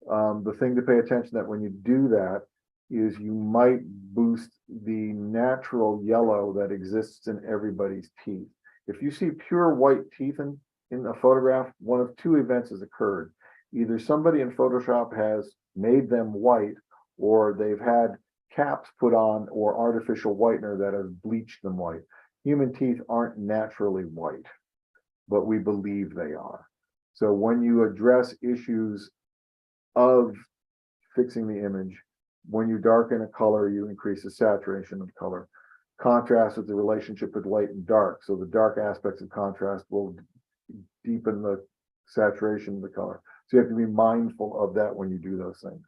The thing to pay attention that when you do that is you might boost the natural yellow that exists in everybody's teeth. If you see pure white teeth in a photograph, one of two events has occurred. Either somebody in Photoshop has made them white, or they've had caps put on or artificial whitener that has bleached them white. Human teeth aren't naturally white, but we believe they are. So when you address issues of fixing the image, when you darken a color, you increase the saturation of color. Contrast is the relationship with light and dark. So the dark aspects of contrast will deepen the saturation of the color. So you have to be mindful of that when you do those things.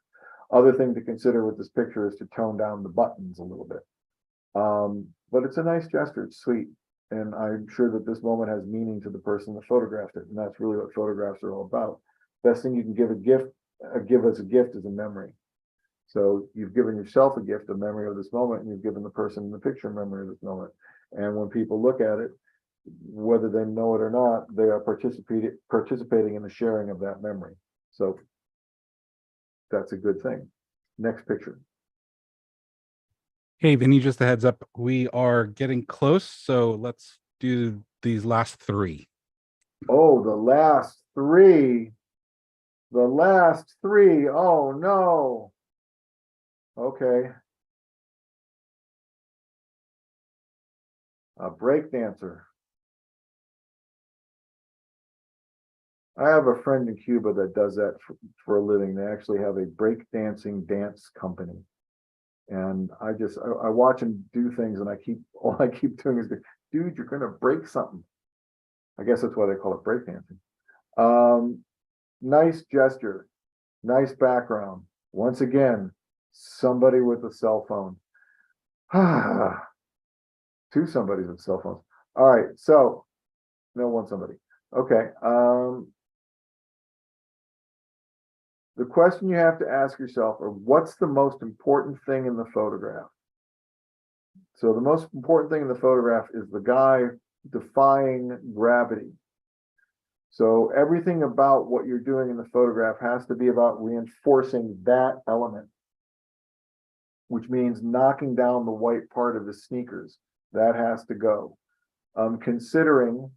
Other thing to consider with this picture is to tone down the buttons a little bit. But it's a nice gesture, it's sweet. And I'm sure that this moment has meaning to the person that photographed it. And that's really what photographs are all about. Best thing you can give as a gift is a memory. So you've given yourself a gift, a memory of this moment, and you've given the person in the picture a memory of this moment. And when people look at it, whether they know it or not, they are participating in the sharing of that memory. So that's a good thing. Next picture. Hey, Vinny, just a heads up. We are getting close, so let's do these last three. Oh, the last three. The last three. Oh, no. Okay. A break dancer. I have a friend in Cuba that does that for a living. They actually have a break dancing dance company. And I watch him do things, and all I keep doing is, dude, you're gonna break something. I guess that's why they call it breakdancing. Nice gesture, nice background. Once again, somebody with a cell phone. Two somebodies with cell phones. All right, so no one somebody. Okay. The question you have to ask yourself is, what's the most important thing in the photograph? So the most important thing in the photograph is the guy defying gravity. So everything about what you're doing in the photograph has to be about reinforcing that element, which means knocking down the white part of the sneakers. That has to go. Considering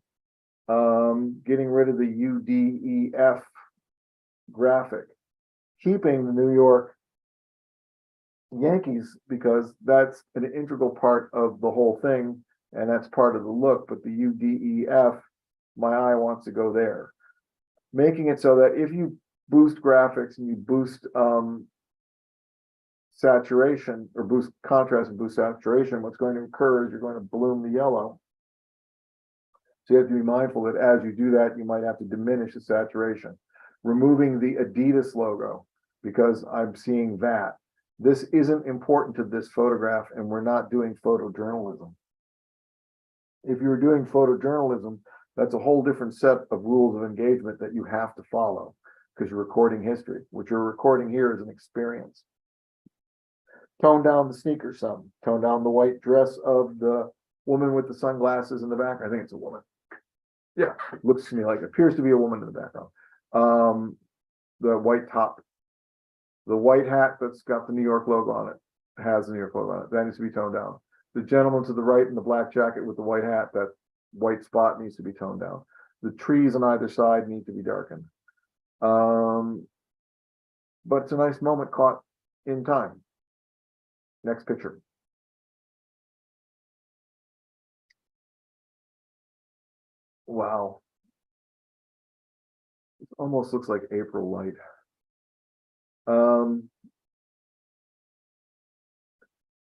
getting rid of the UDEF graphic, keeping the New York Yankees, because that's an integral part of the whole thing, and that's part of the look. But the UDEF, my eye wants to go there. Making it so that if you boost graphics and you boost saturation, or boost contrast and boost saturation, what's going to occur is you're going to bloom the yellow. So you have to be mindful that as you do that, you might have to diminish the saturation. Removing the Adidas logo, because I'm seeing that. This isn't important to this photograph, and we're not doing photojournalism. If you're doing photojournalism, that's a whole different set of rules of engagement that you have to follow, because you're recording history. What you're recording here is an experience. Tone down the sneakers some. Tone down the white dress of the woman with the sunglasses in the back. I think it's a woman. Yeah, looks to me like it appears to be a woman in the background. The white top. The white hat that's got the New York logo on it, has the New York logo on it. That needs to be toned down. The gentleman to the right in the black jacket with the white hat, that white spot needs to be toned down. The trees on either side need to be darkened. But it's a nice moment caught in time. Next picture. Wow. It almost looks like April light.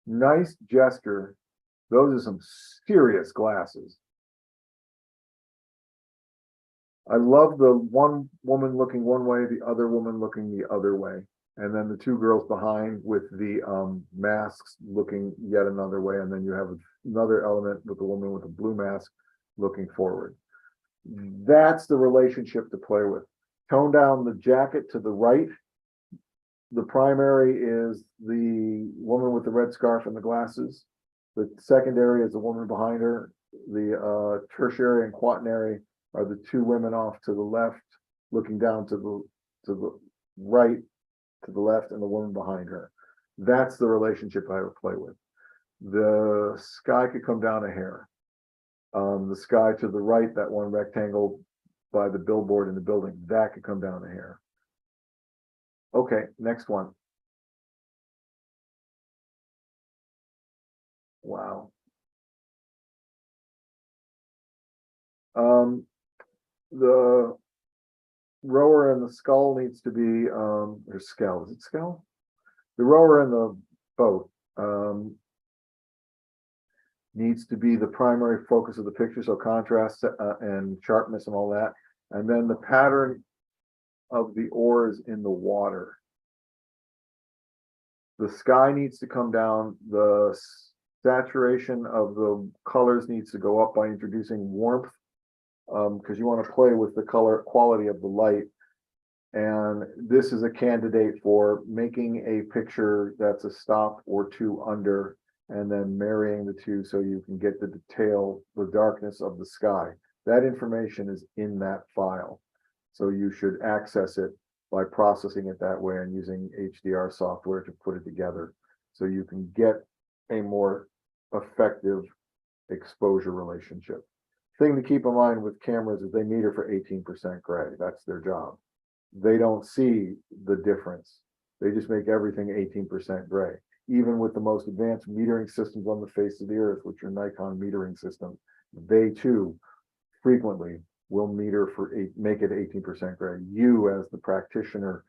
Nice gesture. Those are some serious glasses. I love the one woman looking one way, the other woman looking the other way. And then the two girls behind with the masks looking yet another way. And then you have another element with the woman with the blue mask looking forward. That's the relationship to play with. Tone down the jacket to the right. the primary is the woman with the red scarf and the glasses. The secondary is the woman behind her. The tertiary and quaternary are the two women off to the left, looking down to the right, to the left, and the woman behind her. That's the relationship I would play with. The sky could come down a hair. The sky to the right, that one rectangle by the billboard in the building, that could come down a hair. Okay, next one. Wow. The rower and the skull needs to be, or skull, is it skull? The rower and the boat needs to be the primary focus of the picture, so contrast and sharpness and all that. And then the pattern of the oars in the water. The sky needs to come down. The saturation of the colors needs to go up by introducing warmth, because you want to play with the color quality of the light. And this is a candidate for making a picture that's a stop or two under, and then marrying the two so you can get the detail, the darkness of the sky. That information is in that file. So you should access it by processing it that way and using HDR software to put it together. So you can get a more effective exposure relationship. Thing to keep in mind with cameras is they meter for 18% gray. That's their job. They don't see the difference. They just make everything 18% gray. Even with the most advanced metering systems on the face of the earth, which are Nikon metering systems, they too frequently will meter for make it 18% gray. You, as the practitioner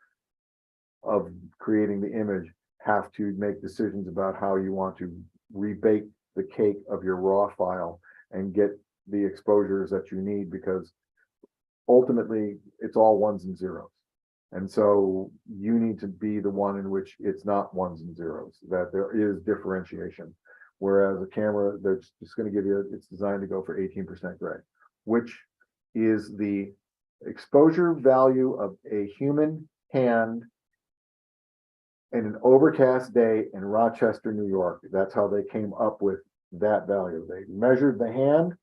of creating the image, have to make decisions about how you want to rebake the cake of your raw file and get the exposures that you need, because ultimately it's all ones and zeros. And so you need to be the one in which it's not ones and zeros, that there is differentiation. Whereas a camera that's just going to give you, it's designed to go for 18% gray, which is the exposure value of a human hand in an overcast day in Rochester, New York. That's how they came up with that value. They measured the hand,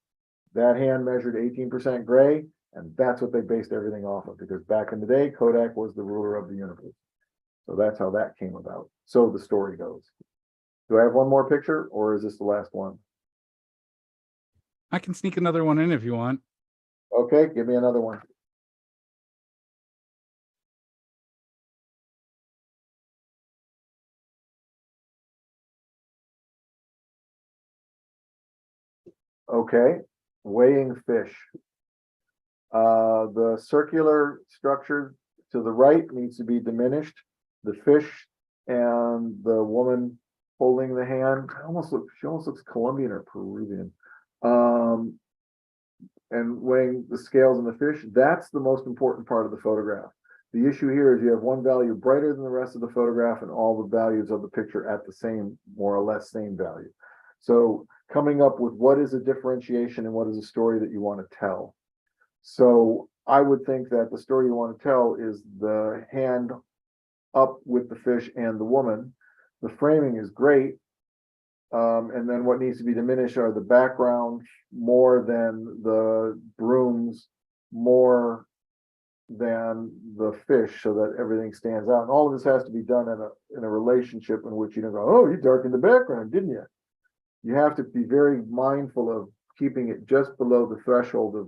that hand measured 18% gray, and that's what they based everything off of, because back in the day, Kodak was the ruler of the universe. So that's how that came about. So the story goes. Do I have one more picture, or is this the last one? I can sneak another one in if you want. Okay, give me another one. Okay, weighing fish. The circular structure to the right needs to be diminished. The fish and the woman holding the hand she almost looks Colombian or Peruvian. And weighing the scales in the fish, that's the most important part of the photograph. The issue here is you have one value brighter than the rest of the photograph and all the values of the picture at the same, more or less same value. So coming up with what is a differentiation and what is a story that you want to tell. So I would think that the story you want to tell is the hand up with the fish and the woman. The framing is great. And then what needs to be diminished are the background more than the brooms, more than the fish, so that everything stands out. And all of this has to be done in a relationship in which you don't go, oh, you darkened the background, didn't you? You have to be very mindful of keeping it just below the threshold of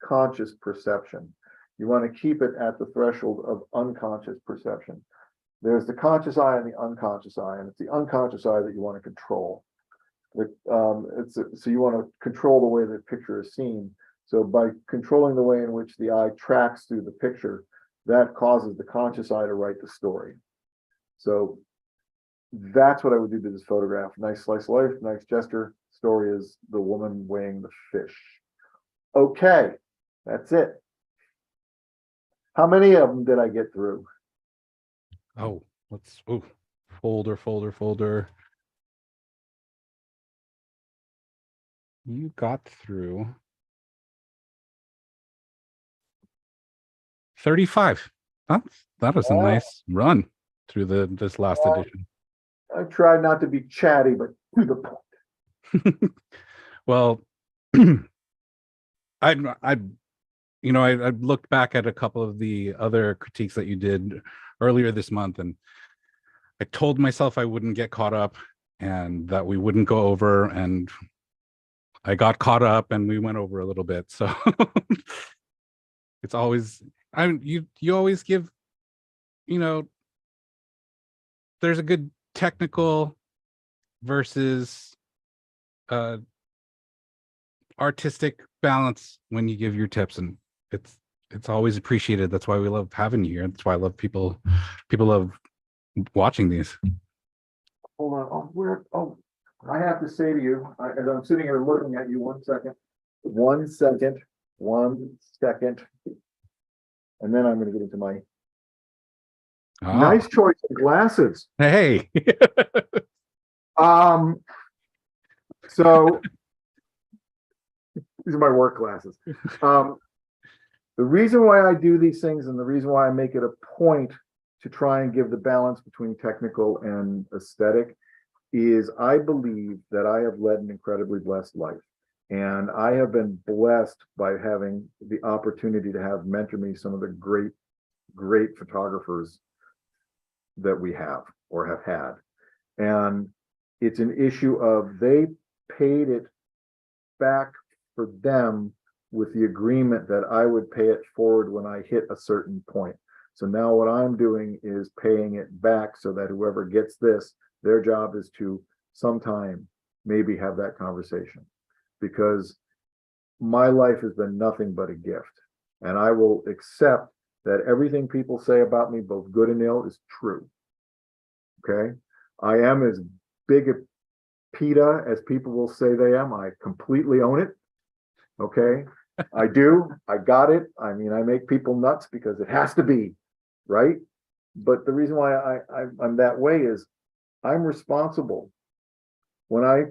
conscious perception. You want to keep it at the threshold of unconscious perception. There's the conscious eye and the unconscious eye, and it's the unconscious eye that you want to control. So you want to control the way the picture is seen. So by controlling the way in which the eye tracks through the picture, that causes the conscious eye to write the story. So that's what I would do to this photograph. Nice slice of life, nice gesture. Story is the woman weighing the fish. Okay, that's it. How many of them did I get through? Oh, folder. You got through 35. That was a nice run through this last edition. I try not to be chatty, but to the point. Well, I looked back at a couple of the other critiques that you did earlier this month, and I told myself I wouldn't get caught up and that we wouldn't go over, and I got caught up and we went over a little bit. So it's always, you always give, there's a good technical versus artistic balance when you give your tips, and it's always appreciated. That's why we love having you here. That's why I love people love watching these. Hold on. I have to say to you, as I'm sitting here looking at you, 1 second. 1 second. 1 second. And then I'm going to get into my nice choice of glasses. Hey. So these are my work glasses. The reason why I do these things and the reason why I make it a point to try and give the balance between technical and aesthetic is I believe that I have led an incredibly blessed life. And I have been blessed by having the opportunity to have mentor me some of the great photographers that we have or have had. And it's an issue of they paid it back for them with the agreement that I would pay it forward when I hit a certain point. So now what I'm doing is paying it back so that whoever gets this, their job is to sometime maybe have that conversation, because my life has been nothing but a gift. And I will accept that everything people say about me, both good and ill, is true. Okay. I am as big a PETA as people will say they am. I completely own it. Okay. I do. I got it. I mean, I make people nuts because it has to be, right? But the reason why I'm that way is I'm responsible. When I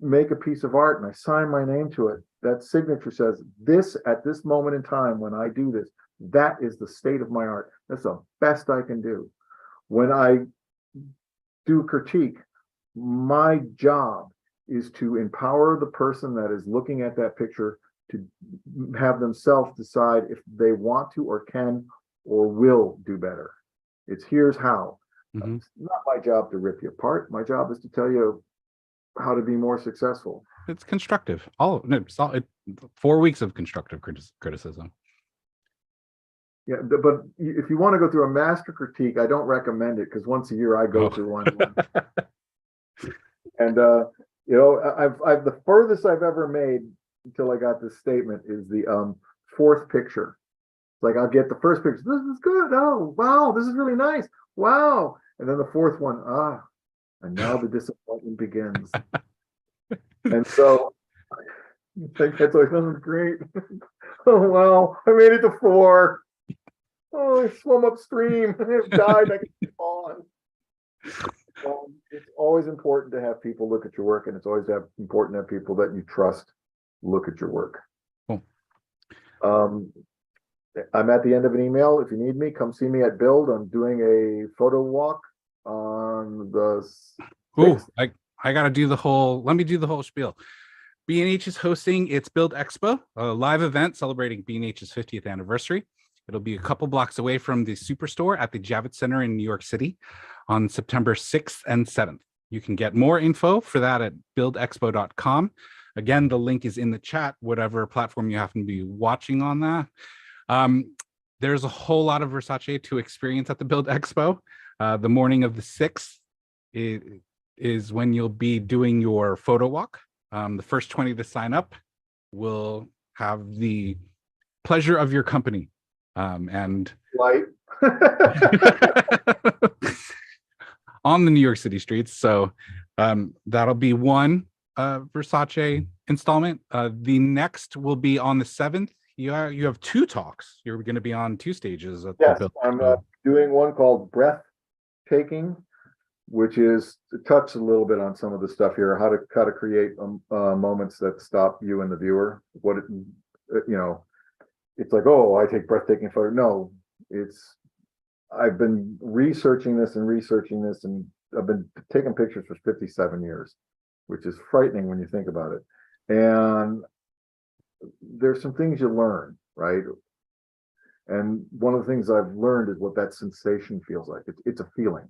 make a piece of art and I sign my name to it, that signature says this at this moment in time when I do this, that is the state of my art. That's the best I can do. When I do critique, my job is to empower the person that is looking at that picture to have themselves decide if they want to or can or will do better. It's here's how. Mm-hmm. It's not my job to rip you apart. My job is to tell you how to be more successful. It's constructive. 4 weeks of constructive criticism. Yeah, but if you want to go through a master critique, I don't recommend it because once a year I go through one. And I've the furthest I've ever made until I got this statement is the fourth picture. Like I'll get the first picture, this is good. Oh wow, this is really nice. Wow. And then the fourth one, and now the disappointment begins. And so I think that's like, this is great. Oh wow, I made it to 4. Oh, I swum upstream and it died. I can on. It's always important to have people look at your work, and it's always important to have people that you trust look at your work. Cool. I'm at the end of an email. If you need me, come see me at Build. I'm doing a photo walk on the 6th. I gotta do the whole, let me do the whole spiel. B&H is hosting its Build Expo, a live event celebrating B&H's 50th anniversary. It'll be a couple blocks away from the Superstore at the Javits Center in New York City on September 6th and 7th. You can get more info for that at buildexpo.com. Again, the link is in the chat, whatever platform you happen to be watching on that. There's a whole lot of Versace to experience at the Build Expo. The morning of the 6th is when you'll be doing your photo walk. The first 20 to sign up will have the pleasure of your company. And Light. on the New York City streets. So that'll be one Versace installment. The next will be on the 7th. You have 2 talks. You're going to be on 2 stages. Yes, I'm doing one called Breathtaking, which is to touch a little bit on some of the stuff here, how to create moments that stop you and the viewer. What it's like, oh, I take breathtaking photo. No, it's I've been researching this, and I've been taking pictures for 57 years, which is frightening when you think about it. And there's some things you learn, right? And one of the things I've learned is what that sensation feels like. It's a feeling.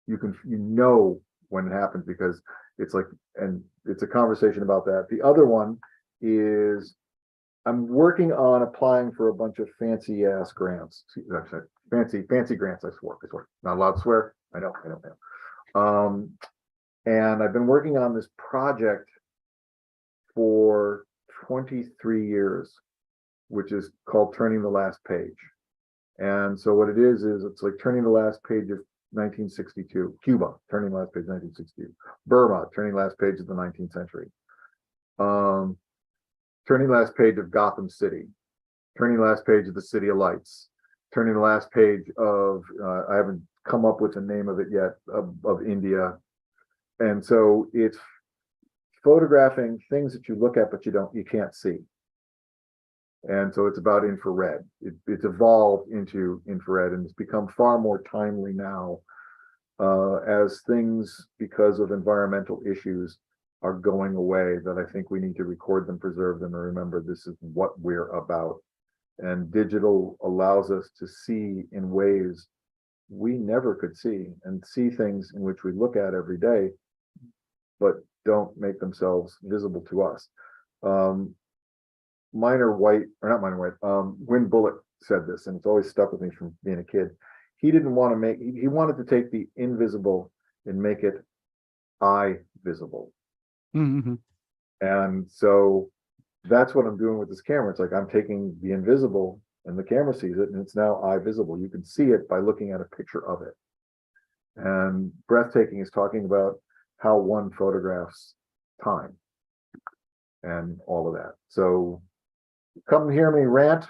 You know when it happens, because it's like, and it's a conversation about that. The other one is I'm working on applying for a bunch of fancy ass grants. Fancy grants. I swear. Not allowed to swear. I know. And I've been working on this project for 23 years, which is called Turning the Last Page. And so what it is it's like turning the last page of 1962, Cuba, turning the last page of 1962, Burma, turning the last page of the 19th century, turning the last page of Gotham City, turning the last page of the City of Lights, turning the last page of, I haven't come up with the name of it yet, of India. And so it's photographing things that you look at, but you can't see. And so it's about infrared. It's evolved into infrared, and it's become far more timely now as things, because of environmental issues, are going away, that I think we need to record them, preserve them, and remember this is what we're about. And digital allows us to see in ways we never could see, and see things in which we look at every day, but don't make themselves visible to us. Win Bullitt said this, and it's always stuck with me from being a kid. He didn't want to he wanted to take the invisible and make it eye visible. Mm-hmm. And so that's what I'm doing with this camera. It's like I'm taking the invisible and the camera sees it, and it's now eye visible. You can see it by looking at a picture of it. And Breathtaking is talking about how one photographs time and all of that. So come hear me rant,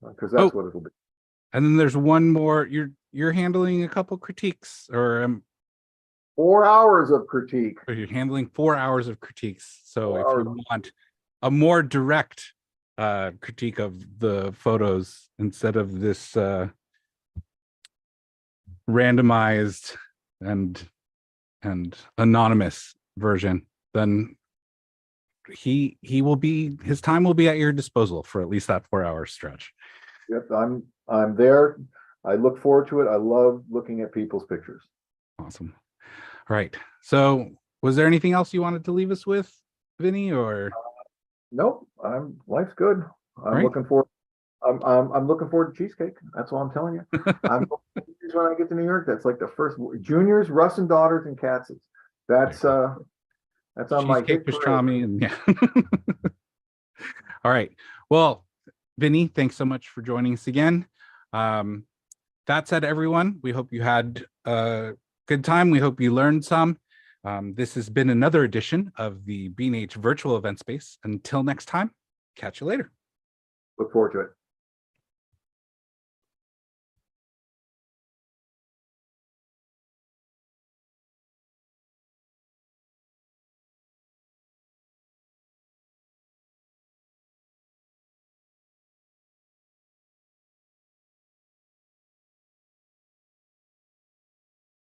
because that's what it'll be. And then there's one more. You're handling a couple critiques, or 4 hours of critique. or you're handling 4 hours of critiques. So if you want a more direct critique of the photos instead of this randomized and anonymous version, then his time will be at your disposal for at least that 4 hour stretch. Yep, I'm there. I look forward to it. I love looking at people's pictures. Awesome. All right. So was there anything else you wanted to leave us with, Vinny, or? Nope. Life's good. I'm looking forward. I'm looking forward to cheesecake. That's all I'm telling you. I'm when I get to New York. That's like the first juniors, Russ and Daughters, and Katz's. That's on my cheesecake pastrami, and yeah. All right. Well, Vinny, thanks so much for joining us again. That said, everyone, we hope you had a good time. We hope you learned some. This has been another edition of the B&H Virtual Event Space. Until next time, catch you later. Look forward to it.